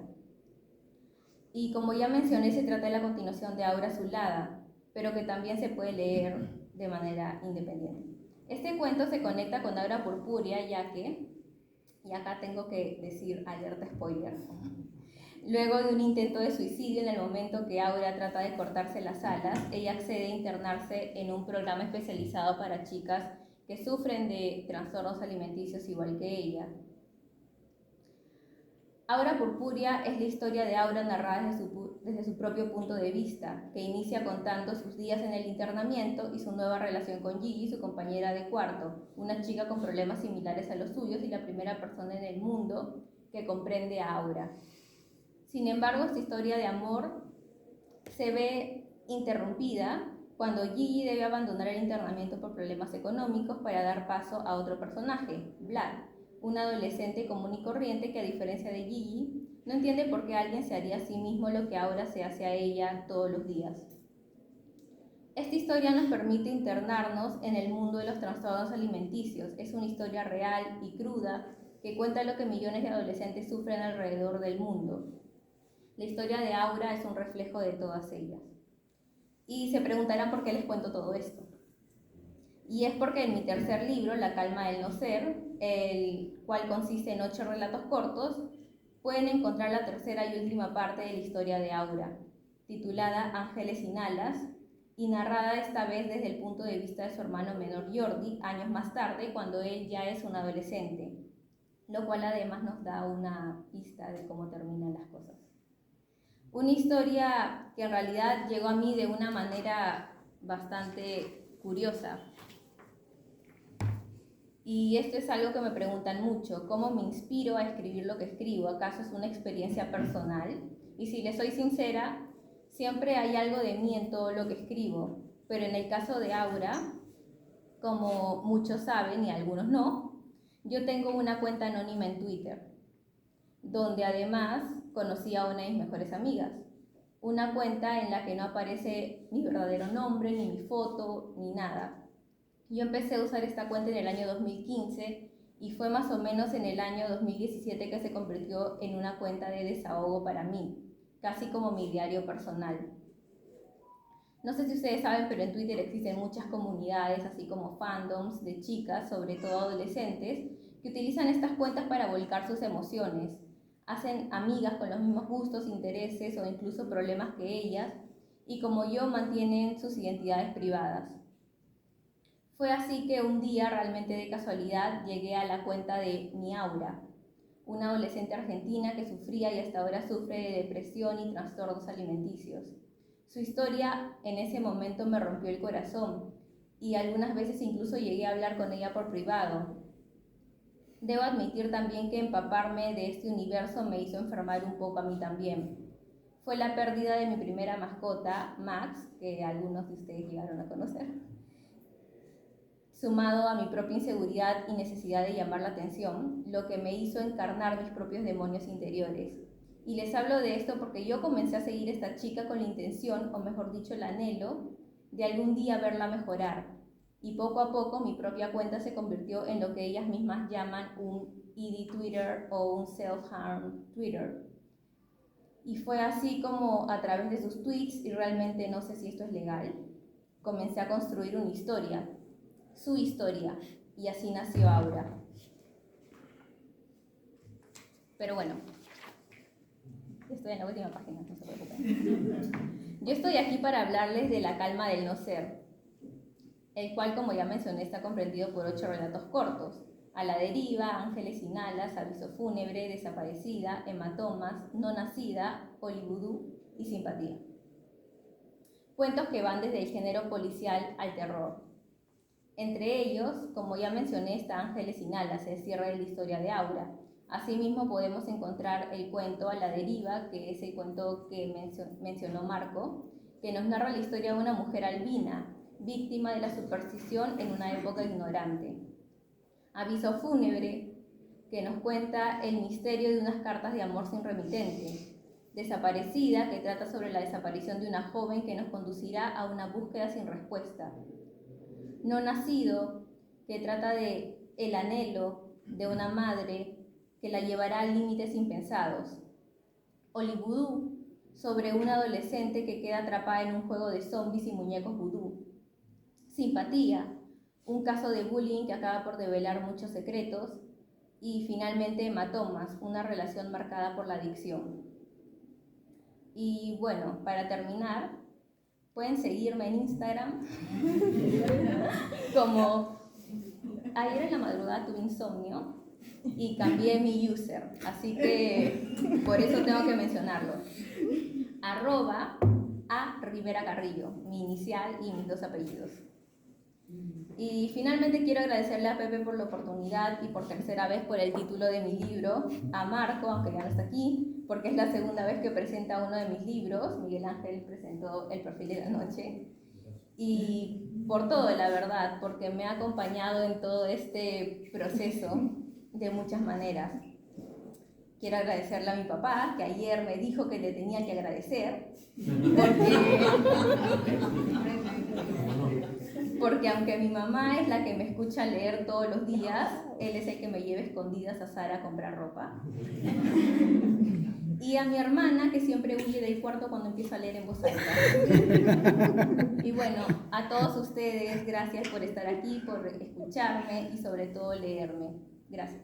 Y como ya mencioné, se trata de la continuación de Aura Azulada, pero que también se puede leer de manera independiente. Este cuento se conecta con Aura Purpúrea, ya que, y acá tengo que decir alerta spoiler, luego de un intento de suicidio, en el momento que Aura trata de cortarse las alas, ella accede a internarse en un programa especializado para chicas que sufren de trastornos alimenticios igual que ella. Aura Purpúrea es la historia de Aura narrada desde su propio punto de vista, que inicia contando sus días en el internamiento y su nueva relación con Gigi, su compañera de cuarto, una chica con problemas similares a los suyos y la primera persona en el mundo que comprende a Aura. Sin embargo, esta historia de amor se ve interrumpida cuando Gigi debe abandonar el internamiento por problemas económicos para dar paso a otro personaje, Vlad, un adolescente común y corriente que, a diferencia de Gigi, no entiende por qué alguien se haría a sí mismo lo que ahora se hace a ella todos los días. Esta historia nos permite internarnos en el mundo de los trastornos alimenticios. Es una historia real y cruda que cuenta lo que millones de adolescentes sufren alrededor del mundo. La historia de Aura es un reflejo de todas ellas. Y se preguntarán por qué les cuento todo esto. Y es porque en mi tercer libro, La calma del no ser, el cual consiste en 8 relatos cortos, pueden encontrar la tercera y última parte de la historia de Aura, titulada Ángeles sin alas, y narrada esta vez desde el punto de vista de su hermano menor Jordi, años más tarde, cuando él ya es un adolescente, lo cual además nos da una pista de cómo terminan las cosas. Una historia que en realidad llegó a mí de una manera bastante curiosa. Y esto es algo que me preguntan mucho, ¿cómo me inspiro a escribir lo que escribo? ¿Acaso es una experiencia personal? Y si les soy sincera, siempre hay algo de mí en todo lo que escribo, pero en el caso de Aura, como muchos saben y algunos no, yo tengo una cuenta anónima en Twitter, donde además conocí a una de mis mejores amigas. Una cuenta en la que no aparece mi verdadero nombre, ni mi foto, ni nada. Yo empecé a usar esta cuenta en el año 2015 y fue más o menos en el año 2017 que se convirtió en una cuenta de desahogo para mí, casi como mi diario personal. No sé si ustedes saben, pero en Twitter existen muchas comunidades, así como fandoms de chicas, sobre todo adolescentes, que utilizan estas cuentas para volcar sus emociones. Hacen amigas con los mismos gustos, intereses o incluso problemas que ellas, y como yo, mantienen sus identidades privadas. Fue así que un día, realmente de casualidad, llegué a la cuenta de Mi Aura, una adolescente argentina que sufría y hasta ahora sufre de depresión y trastornos alimenticios. Su historia en ese momento me rompió el corazón y algunas veces incluso llegué a hablar con ella por privado. Debo admitir también que empaparme de este universo me hizo enfermar un poco a mí también. Fue la pérdida de mi primera mascota, Max, que algunos de ustedes llegaron a conocer, sumado a mi propia inseguridad y necesidad de llamar la atención, lo que me hizo encarnar mis propios demonios interiores. Y les hablo de esto porque yo comencé a seguir a esta chica con la intención, o mejor dicho, el anhelo, de algún día verla mejorar. Y poco a poco mi propia cuenta se convirtió en lo que ellas mismas llaman un ED Twitter o un Self-Harm Twitter. Y fue así como, a través de sus tweets, y realmente no sé si esto es legal, comencé a construir una historia, su historia, y así nació Aura. Pero bueno, esto estoy en la última página, no se preocupen. Yo estoy aquí para hablarles de La calma del no ser, el cual, como ya mencioné, está comprendido por 8 relatos cortos: A la deriva, Ángeles sin alas, Aviso fúnebre, Desaparecida, Hematomas, No nacida, Olibudú y Simpatía. Cuentos que van desde el género policial al terror. Entre ellos, como ya mencioné, está Ángeles sin alas, el cierre de la historia de Aura. Asimismo, podemos encontrar el cuento A la deriva, que es el cuento que mencionó Marco, que nos narra la historia de una mujer albina, víctima de la superstición en una época ignorante. Aviso fúnebre, que nos cuenta el misterio de unas cartas de amor sin remitente. Desaparecida, que trata sobre la desaparición de una joven que nos conducirá a una búsqueda sin respuesta. No nacido, que trata de el anhelo de una madre que la llevará a límites impensados. Olibudú, sobre una adolescente que queda atrapada en un juego de zombies y muñecos vudú. Simpatía, un caso de bullying que acaba por develar muchos secretos. Y finalmente Hematomas, una relación marcada por la adicción. Y bueno, para terminar, pueden seguirme en Instagram como ayer en la madrugada tuve insomnio y cambié mi user, así que por eso tengo que mencionarlo. @a_Rivera_Carrillo, mi inicial y mis 2 apellidos. Y finalmente quiero agradecerle a Pepe por la oportunidad y por tercera vez por el título de mi libro, a Marco, aunque ya no está aquí, porque es la segunda vez que presenta uno de mis libros. Miguel Ángel presentó El perfil de la noche. Y por todo, la verdad, porque me ha acompañado en todo este proceso de muchas maneras. Quiero agradecerle a mi papá, que ayer me dijo que le tenía que agradecer, porque aunque mi mamá es la que me escucha leer todos los días, él es el que me lleva escondidas a Zara a comprar ropa. Y a mi hermana, que siempre huye del cuarto cuando empiezo a leer en voz alta. Y bueno, a todos ustedes, gracias por estar aquí, por escucharme y sobre todo leerme. Gracias.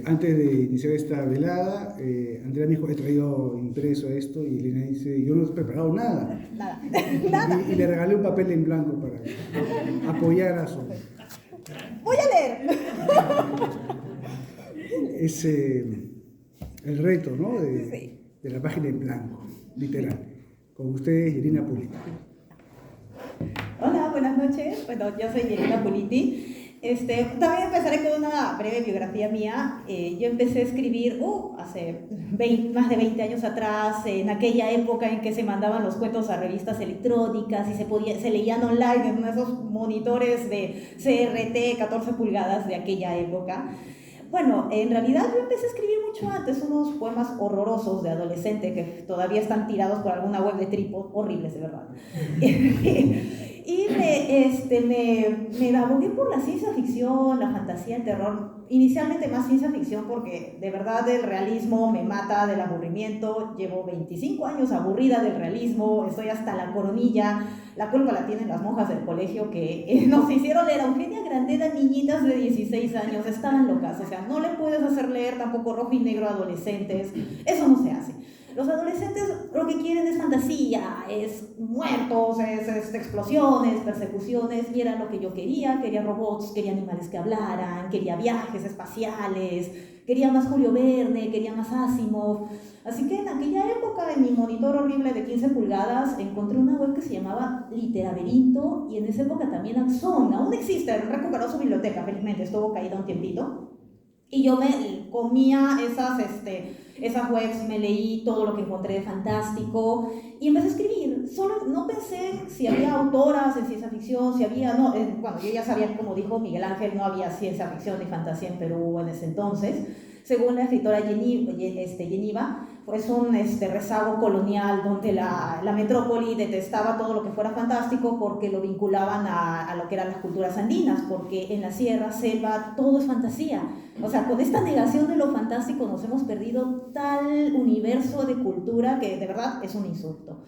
Antes de iniciar esta velada, Andrea me dijo, he traído impreso esto, y Elena dice, yo no he preparado nada. Nada. Y le regalé un papel en blanco para apoyar a su... Voy a leer. Es el reto, ¿no? De la página en blanco, literal. Con ustedes, Irina Puliti. Hola, buenas noches. Bueno, yo soy Irina Puliti. También empezaré con una breve biografía mía. Yo empecé a escribir hace más de 20 años atrás, en aquella época en que se mandaban los cuentos a revistas electrónicas y se leían online en esos monitores de CRT 14 pulgadas de aquella época. Bueno, en realidad yo empecé a escribir mucho antes unos poemas horrorosos de adolescente que todavía están tirados por alguna web de Tripo, horribles de verdad. Y me abogué por la ciencia ficción, la fantasía, el terror. Inicialmente más ciencia ficción porque de verdad el realismo me mata del aburrimiento. Llevo 25 años aburrida del realismo, estoy hasta la coronilla. La culpa la tienen las monjas del colegio que nos hicieron leer a Eugenia Grandera, niñitas de 16 años, estaban locas. O sea, no le puedes hacer leer tampoco rojo y negro a adolescentes, eso no se hace. Los adolescentes lo que quieren es fantasía, es muertos, es explosiones, persecuciones, y era lo que yo quería robots, quería animales que hablaran, quería viajes espaciales, quería más Julio Verne, quería más Asimov. Así que en aquella época, en mi monitor horrible de 15 pulgadas, encontré una web que se llamaba Literaberinto, y en esa época también Axon, aún existe, recuperó su biblioteca, felizmente, estuvo caída un tiempito. Y yo me comía esas webs, me leí todo lo que encontré de fantástico y empecé a escribir. Solo no pensé si había autoras en ciencia ficción, si había, no, bueno, yo ya sabía, como dijo Miguel Ángel, no había ciencia ficción ni fantasía en Perú en ese entonces. Según la escritora Geniva, pues un rezago colonial donde la metrópoli detestaba todo lo que fuera fantástico porque lo vinculaban a lo que eran las culturas andinas, porque en la sierra, selva, todo es fantasía. O sea, con esta negación de lo fantástico nos hemos perdido tal universo de cultura que de verdad es un insulto.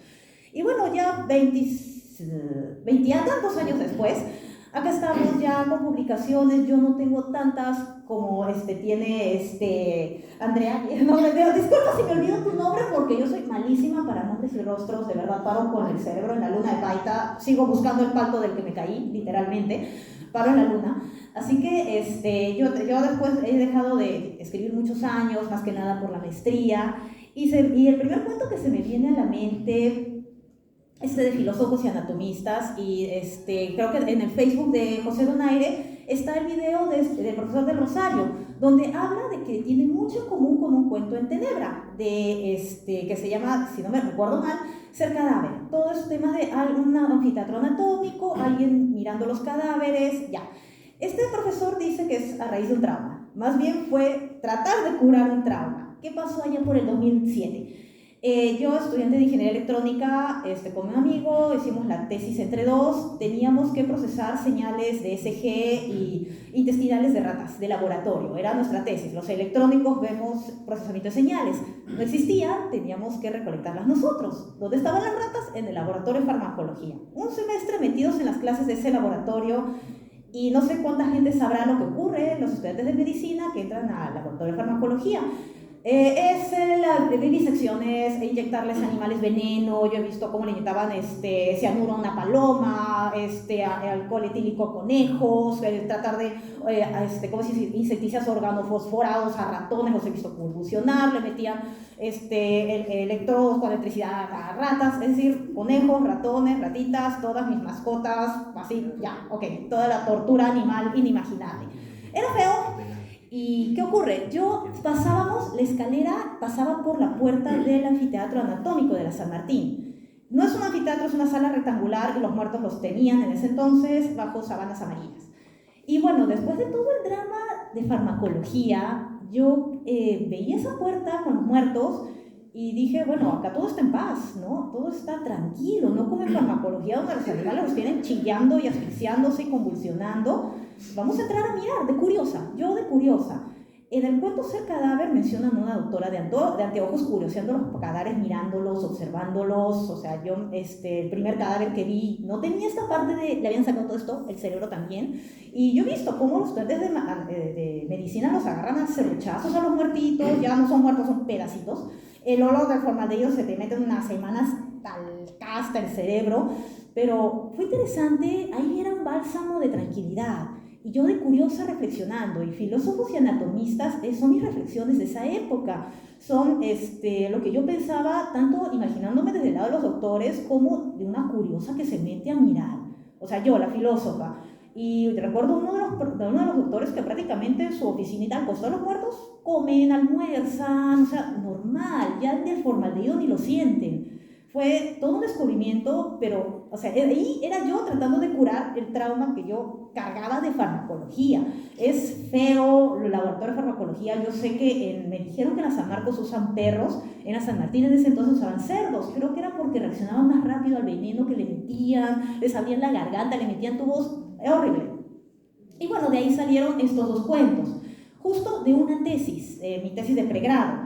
Y bueno, ya 20 y tantos años después, acá estamos ya con publicaciones. Yo no tengo tantas como tiene Andrea. No, disculpa si me olvido tu nombre porque yo soy malísima para nombres y rostros, de verdad paro con el cerebro en la luna de Paita, sigo buscando el palto del que me caí, literalmente, paro en la luna. Así que yo después he dejado de escribir muchos años, más que nada por la maestría, y el primer cuento que se me viene a la mente de filósofos y anatomistas, y creo que en el Facebook de José Donaire está el video del profesor del Rosario, donde habla de que tiene mucho en común con un cuento en Tenebra, que se llama, si no me recuerdo mal, Ser cadáver. Todo es tema de un anfiteatro anatómico, alguien mirando los cadáveres, ya. Este profesor dice que es a raíz de un trauma, más bien fue tratar de curar un trauma. ¿Qué pasó allá por el 2007? Yo, estudiante de ingeniería electrónica, con un amigo, hicimos la tesis entre dos, teníamos que procesar señales de ECG y intestinales de ratas de laboratorio, era nuestra tesis. Los electrónicos vemos procesamiento de señales, no existía, teníamos que recolectarlas nosotros. ¿Dónde estaban las ratas? En el laboratorio de farmacología. Un semestre metidos en las clases de ese laboratorio, y no sé cuánta gente sabrá lo que ocurre, los estudiantes de medicina que entran al laboratorio de farmacología. Es vivisecciones, inyectarles animales veneno. Yo he visto cómo le inyectaban cianuro a una paloma, alcohol etílico a conejos, tratar de ¿cómo se dice? Insecticidas organofosforados a ratones, los he visto convulsionar, le metían electrodos con electricidad a ratas, es decir, conejos, ratones, ratitas, todas mis mascotas, así, ya, ok, toda la tortura animal inimaginable. Era feo. ¿Y qué ocurre? Pasábamos la escalera, pasaba por la puerta del anfiteatro anatómico de la San Martín. No es un anfiteatro, es una sala rectangular, y los muertos los tenían en ese entonces bajo sábanas amarillas. Y bueno, después de todo el drama de farmacología, yo veía esa puerta con los muertos y dije, bueno, acá todo está en paz, ¿no? Todo está tranquilo, no como en farmacología donde los animales los tienen chillando y asfixiándose y convulsionando. Vamos a entrar a mirar, de curiosa, yo de curiosa. En el cuento Ser cadáver mencionan a una doctora de anteojos curioseando los cadáveres, mirándolos, observándolos. O sea, yo, el primer cadáver que vi no tenía esta parte de, le habían sacado todo esto, el cerebro también. Y yo he visto cómo los estudiantes de medicina los agarran a serruchazos a los muertitos, ya no son muertos, son pedacitos. El olor del formaldehído se te mete en unas semanas hasta el cerebro. Pero fue interesante, ahí era un bálsamo de tranquilidad. Y yo de curiosa reflexionando, y filósofos y anatomistas son mis reflexiones de esa época. Son lo que yo pensaba, tanto imaginándome desde el lado de los doctores como de una curiosa que se mete a mirar. O sea, yo, la filósofa. Y recuerdo uno de los doctores que prácticamente en su oficinita al costado de los muertos comen, almuerzan, o sea, normal, ya del formaldehído ni lo sienten. Fue todo un descubrimiento, pero, o sea, ahí era yo tratando de curar el trauma que yo cargaba de farmacología. Es feo el laboratorio de farmacología. Yo sé que me dijeron que en la San Marcos usan perros, en la San Martín en ese entonces usaban cerdos. Creo que era porque reaccionaban más rápido al veneno que le metían, les abrían la garganta, le metían tubos, es horrible. Y bueno, de ahí salieron estos dos cuentos, justo de una tesis, mi tesis de pregrado.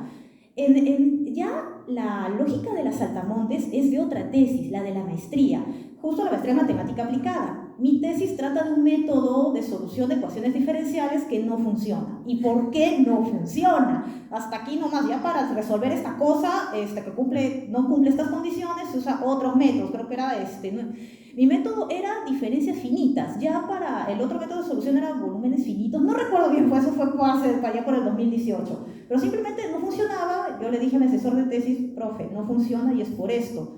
Ya la lógica de las saltamontes es de otra tesis, la de la maestría, justo la maestría en matemática aplicada. Mi tesis trata de un método de solución de ecuaciones diferenciales que no funciona. ¿Y por qué no funciona? Hasta aquí nomás, ya para resolver esta cosa que no cumple estas condiciones, se usa otros métodos. Creo que era mi método era diferencias finitas, ya para el otro método de solución era volúmenes finitos. No recuerdo bien, pues eso fue para allá por el 2018, pero simplemente no funcionaba. Yo le dije a mi asesor de tesis, profe, no funciona y es por esto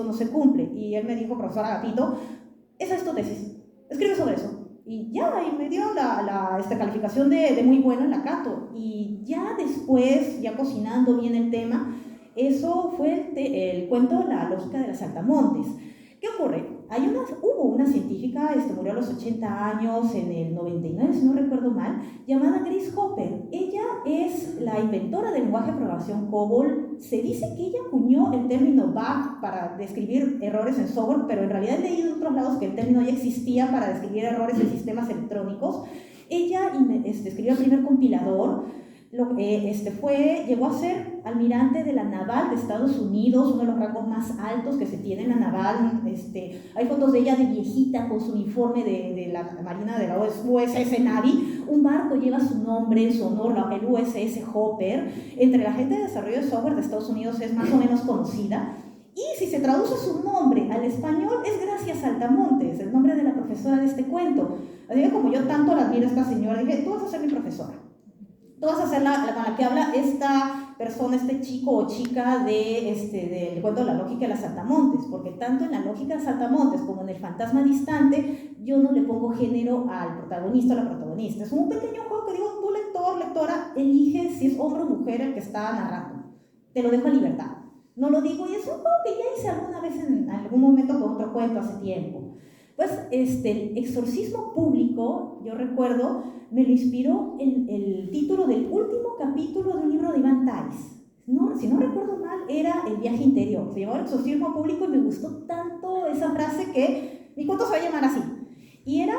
no se cumple. Y él me dijo, profesor Agapito, esa es tu tesis, escribe sobre eso. Y ya, y me dio esta calificación de muy bueno en la Cato. Y ya después, ya cocinando bien el tema, eso fue el cuento La lógica de las saltamontes. ¿Qué ocurre? Hubo una científica, murió a los 80 años, en el 99, si no recuerdo mal, llamada Grace Hopper. Ella es la inventora del lenguaje de programación COBOL. Se dice que ella acuñó el término bug para describir errores en software, pero en realidad he leído en otros lados que el término ya existía para describir errores en sistemas electrónicos. Ella escribió el primer compilador. Llegó a ser almirante de la Naval de Estados Unidos, uno de los rangos más altos que se tiene en la Naval. Hay fotos de ella de viejita con su uniforme de la Marina de la USS Navy. Un barco lleva su nombre en su honor, el USS Hopper. Entre la gente de desarrollo de software de Estados Unidos es más o menos conocida. Y si se traduce su nombre al español es gracias a Altamontes, el nombre de la profesora de este cuento. Así que como yo tanto la admiro a esta señora, dije, tú vas a ser mi profesora. Tú vas a ser la con la que habla esta persona, este chico o chica del cuento de la lógica de las Saltamontes, porque tanto en la lógica de Saltamontes como en el fantasma distante, yo no le pongo género al protagonista o la protagonista. Es un pequeño juego que digo, tú lector, lectora, elige si es hombre o mujer el que está narrando. Te lo dejo a libertad. No lo digo, y es un juego que ya hice alguna vez en algún momento con otro cuento hace tiempo. Pues el exorcismo público, yo recuerdo, me lo inspiró el título del último capítulo de un libro de Iván Tais. No, si no recuerdo mal, era El viaje interior. Se llamaba El exorcismo público y me gustó tanto esa frase que mi cuento se va a llamar así. Y era,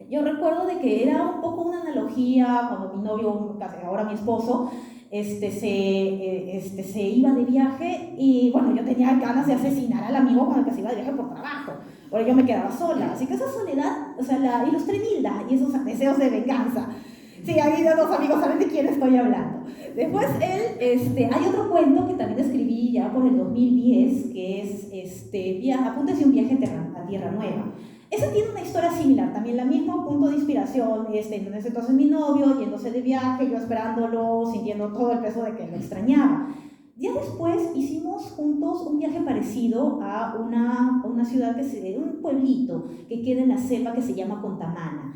yo recuerdo de que era un poco una analogía cuando mi novio, ahora mi esposo, se iba de viaje y bueno, yo tenía ganas de asesinar al amigo con el que se iba de viaje por trabajo, porque yo me quedaba sola, así que esa soledad, o sea, la ilustré en Hilda y esos deseos de venganza. Sí, ahí los dos amigos saben de quién estoy hablando. Después hay otro cuento que también escribí ya por el 2010, que es Apúntese un viaje a Tierra Nueva. Esa tiene una historia similar, también la misma punto de inspiración, en ese entonces mi novio, yéndose de viaje, yo esperándolo, sintiendo todo el peso de que lo extrañaba. Ya después hicimos juntos un viaje parecido a una ciudad, un pueblito que queda en la selva que se llama Contamana.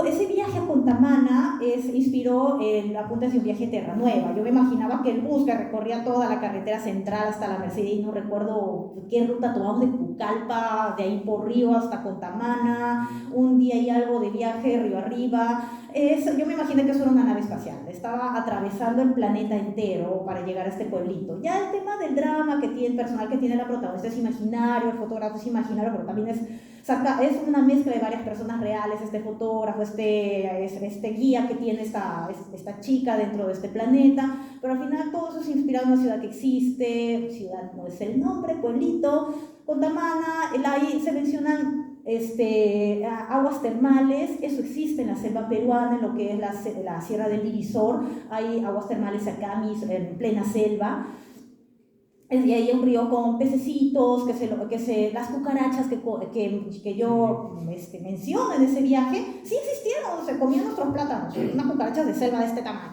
Ese viaje a Contamana inspiró el Apúntese un viaje a Tierra Nueva. Yo me imaginaba que el bus que recorría toda la carretera central hasta la Mercedes, y no recuerdo qué ruta tomamos de Pucallpa, de ahí por Río hasta Contamana, un día y algo de viaje río arriba. Yo me imaginé que eso era una nave espacial, estaba atravesando el planeta entero para llegar a este pueblito. Ya el tema del drama que tiene, el personal que tiene la protagonista es imaginario, el fotógrafo es imaginario, pero también es una mezcla de varias personas reales, este fotógrafo, este guía que tiene esta chica dentro de este planeta, pero al final todo eso es inspirado en una ciudad que existe, ciudad no es el nombre, pueblito, Contamana, ahí se mencionan aguas termales, eso existe en la selva peruana, en lo que es la Sierra del Divisor, hay aguas termales acá en plena selva. Y hay un río con pececitos, las cucarachas que yo menciono en ese viaje, sí existieron, se comían nuestros plátanos, unas cucarachas de selva de este tamaño.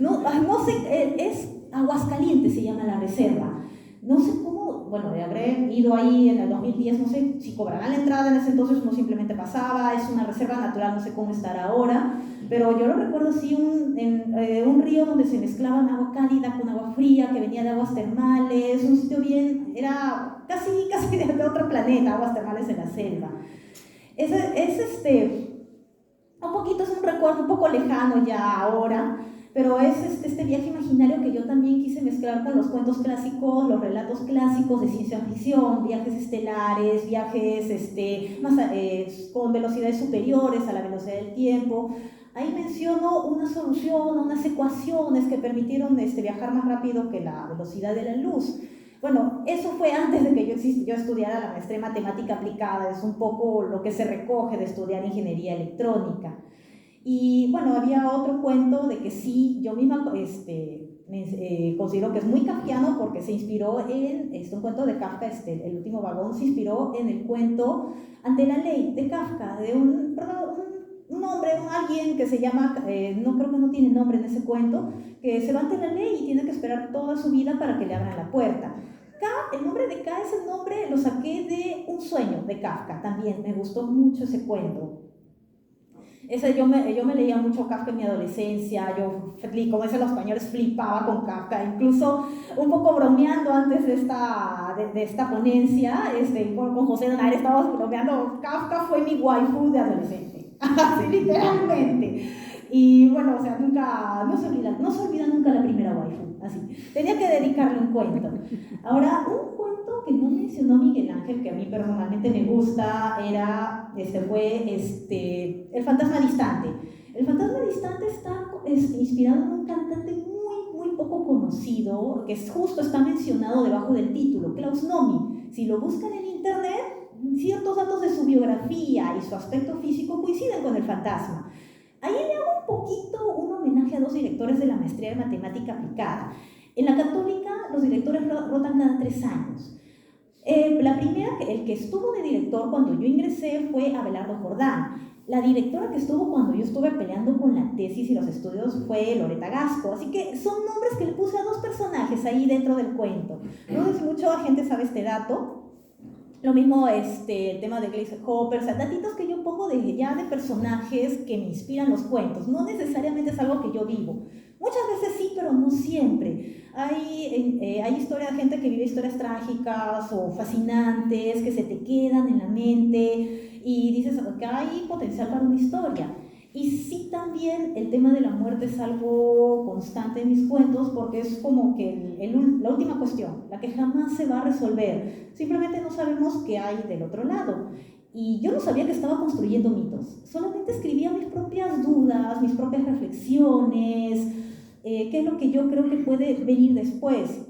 No sé, es Aguascalientes se llama la reserva. No sé cómo, bueno, habré ido ahí en el 2010, no sé si cobrarán la entrada en ese entonces, uno simplemente pasaba, es una reserva natural, no sé cómo estará ahora, pero yo lo recuerdo así, un río donde se mezclaban agua cálida con agua fría, que venía de aguas termales, un sitio bien, era casi de otro planeta, aguas termales en la selva. Es un recuerdo un poco lejano ya ahora, pero es este viaje imaginario que yo también quise mezclar con los cuentos clásicos, los relatos clásicos de ciencia ficción, viajes estelares, viajes con velocidades superiores a la velocidad del tiempo. Ahí menciono una solución, unas ecuaciones que permitieron viajar más rápido que la velocidad de la luz. Bueno, eso fue antes de que yo estudiara la maestría en matemática aplicada, es un poco lo que se recoge de estudiar ingeniería electrónica. Y bueno, había otro cuento de que sí, yo misma considero que es muy kafkiano porque se inspiró en un cuento de Kafka, El último vagón, se inspiró en el cuento Ante la ley de Kafka, de un hombre, alguien que se llama, no creo que no tiene nombre en ese cuento, que se va ante la ley y tiene que esperar toda su vida para que le abran la puerta. El nombre de K, ese nombre lo saqué de Un sueño de Kafka, también me gustó mucho ese cuento. Yo me leía mucho Kafka en mi adolescencia, como dicen los españoles, flipaba con Kafka, incluso un poco bromeando antes de esta ponencia, con José Donaire estábamos bromeando, Kafka fue mi waifu de adolescente, así literalmente. Y bueno, o sea, no se olvida nunca la primera waifu, así. Tenía que dedicarle un cuento. Ahora, un cuento que no mencionó Miguel Ángel, que a mí personalmente me gusta, fue El fantasma distante. El fantasma distante está inspirado en un cantante muy conocido, que justo está mencionado debajo del título, Klaus Nomi. Si lo buscan en internet, ciertos datos de su biografía y su aspecto físico coinciden con el fantasma. Ahí le hago un poquito un homenaje a dos directores de la maestría de matemática aplicada. En la Católica, los directores rotan cada 3 años. La primera, el que estuvo de director cuando yo ingresé fue Abelardo Jordán. La directora que estuvo cuando yo estuve peleando con la tesis y los estudios fue Loreta Gasco. Así que son nombres que le puse a 2 personajes ahí dentro del cuento. No sé si mucha gente sabe este dato. Lo mismo el tema de Glaze Hopper, o sea, datitos que yo pongo de personajes que me inspiran los cuentos. No necesariamente es algo que yo vivo. Muchas veces sí, pero no siempre. Hay historias de gente que vive historias trágicas o fascinantes que se te quedan en la mente y dices que hay potencial para una historia. Y sí, también el tema de la muerte es algo constante en mis cuentos porque es como que la última cuestión, la que jamás se va a resolver. Simplemente no sabemos qué hay del otro lado. Y yo no sabía que estaba construyendo mitos. Solamente escribía mis propias dudas, mis propias reflexiones, qué es lo que yo creo que puede venir después.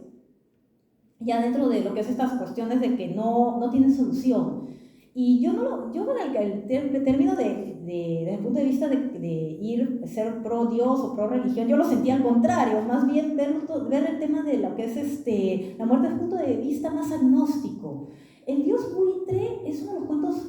Ya dentro de lo que es estas cuestiones de que no tienen solución. Y yo con el término desde el punto de vista de ser pro Dios o pro religión, yo lo sentía al contrario, más bien ver el tema de lo que es la muerte desde el punto de vista más agnóstico. El Dios buitre es uno de los cuentos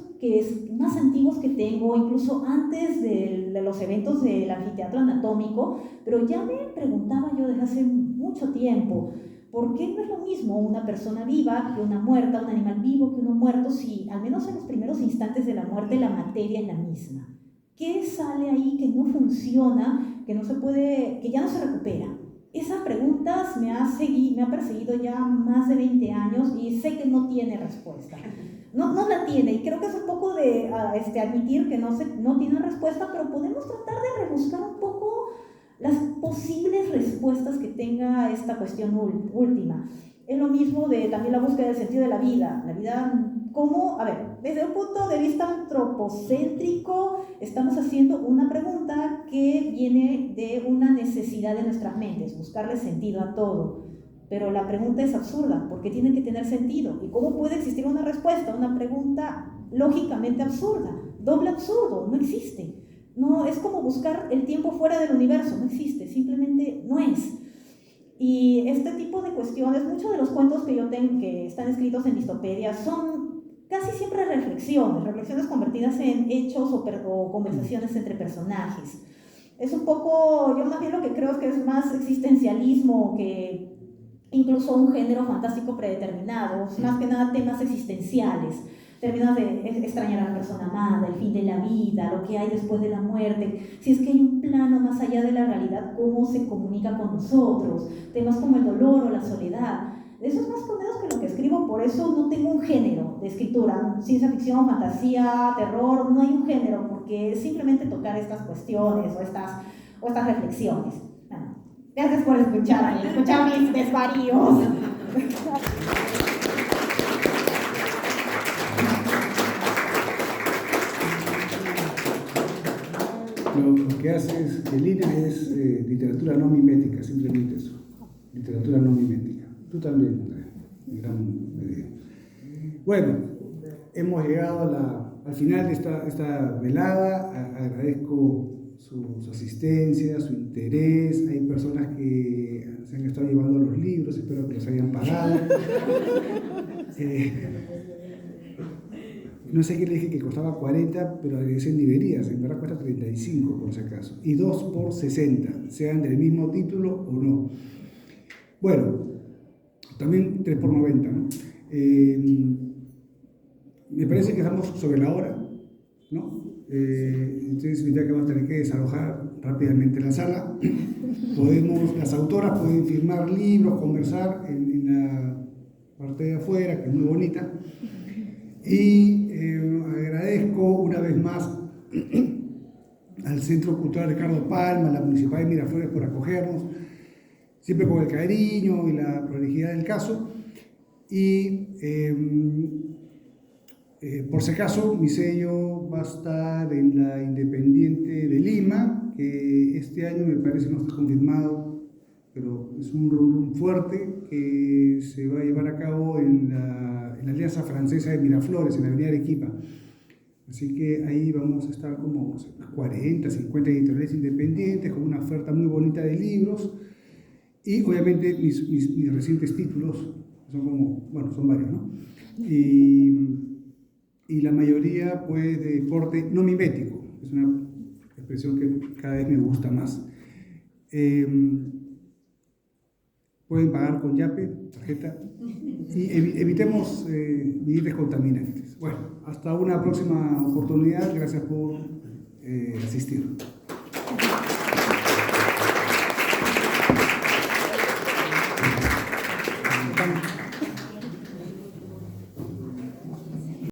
más antiguos que tengo, incluso antes de los eventos del anfiteatro anatómico, pero ya me preguntaba yo desde hace mucho tiempo, ¿por qué no es lo mismo una persona viva que una muerta, un animal vivo que uno muerto, si al menos en los primeros instantes de la muerte la materia es la misma? ¿Qué sale ahí que no funciona, que ya no se recupera? Esas preguntas me ha perseguido ya más de 20 años y sé que no tiene respuesta. No la tiene, y creo que es un poco de admitir que no tiene respuesta, pero podemos tratar de rebuscar un poco las posibles respuestas que tenga esta cuestión última. Es lo mismo de también la búsqueda del sentido de la vida. La vida, desde un punto de vista antropocéntrico, estamos haciendo una pregunta que viene de una necesidad de nuestras mentes, buscarle sentido a todo. Pero la pregunta es absurda, porque tiene que tener sentido. ¿Y cómo puede existir una respuesta a una pregunta lógicamente absurda? Doble absurdo, no existe. No, es como buscar el tiempo fuera del universo, no existe, simplemente no es. Y este tipo de cuestiones, muchos de los cuentos que yo tengo que están escritos en Distopedia son casi siempre reflexiones convertidas en hechos o conversaciones entre personajes. Es un poco, yo más bien lo que creo es que es más existencialismo que incluso un género fantástico predeterminado, más que nada temas existenciales. Términos de extrañar a la persona amada, el fin de la vida, lo que hay después de la muerte, si es que hay un plano más allá de la realidad, cómo se comunica con nosotros, temas como el dolor o la soledad. Eso es más o menos que lo que escribo, por eso no tengo un género de escritura, ciencia ficción, fantasía, terror, no hay un género, porque es simplemente tocar estas cuestiones o estas reflexiones. Bueno, gracias por escuchar mis desvaríos. Lo que haces, Elina, es literatura no mimética, simplemente eso. Literatura no mimética. Tú también, Andrea, en gran medida. Bueno, hemos llegado al final de esta velada. Agradezco su asistencia, su interés. Hay personas que se han estado llevando los libros, espero que los hayan pagado. No sé qué le dije que costaba 40, pero es en librerías, en verdad cuesta 35 por si acaso. Y 2 por 60, sean del mismo título o no. Bueno, también 3 por 90, ¿no? Me parece que estamos sobre la hora, ¿no? Entonces significa que vamos a tener que desalojar rápidamente la sala. Las autoras pueden firmar libros, conversar en la parte de afuera, que es muy bonita. Y agradezco una vez más al Centro Cultural Ricardo Palma, a la Municipalidad de Miraflores por acogernos, siempre con el cariño y la prolijidad del caso. Y por si acaso, mi sello va a estar en la Independiente de Lima, que este año me parece no está confirmado pero es un rum fuerte que se va a llevar a cabo en la Alianza Francesa de Miraflores, en la Avenida Arequipa. Así que ahí vamos a estar como 40, 50 editoriales independientes, con una oferta muy bonita de libros, y obviamente mis recientes títulos, son como, bueno, son varios, ¿no? Y la mayoría, pues, de porte no mimético, es una expresión que cada vez me gusta más. Pueden pagar con Yape, tarjeta, y evitemos billetes contaminantes. Bueno, hasta una próxima oportunidad. Gracias por asistir.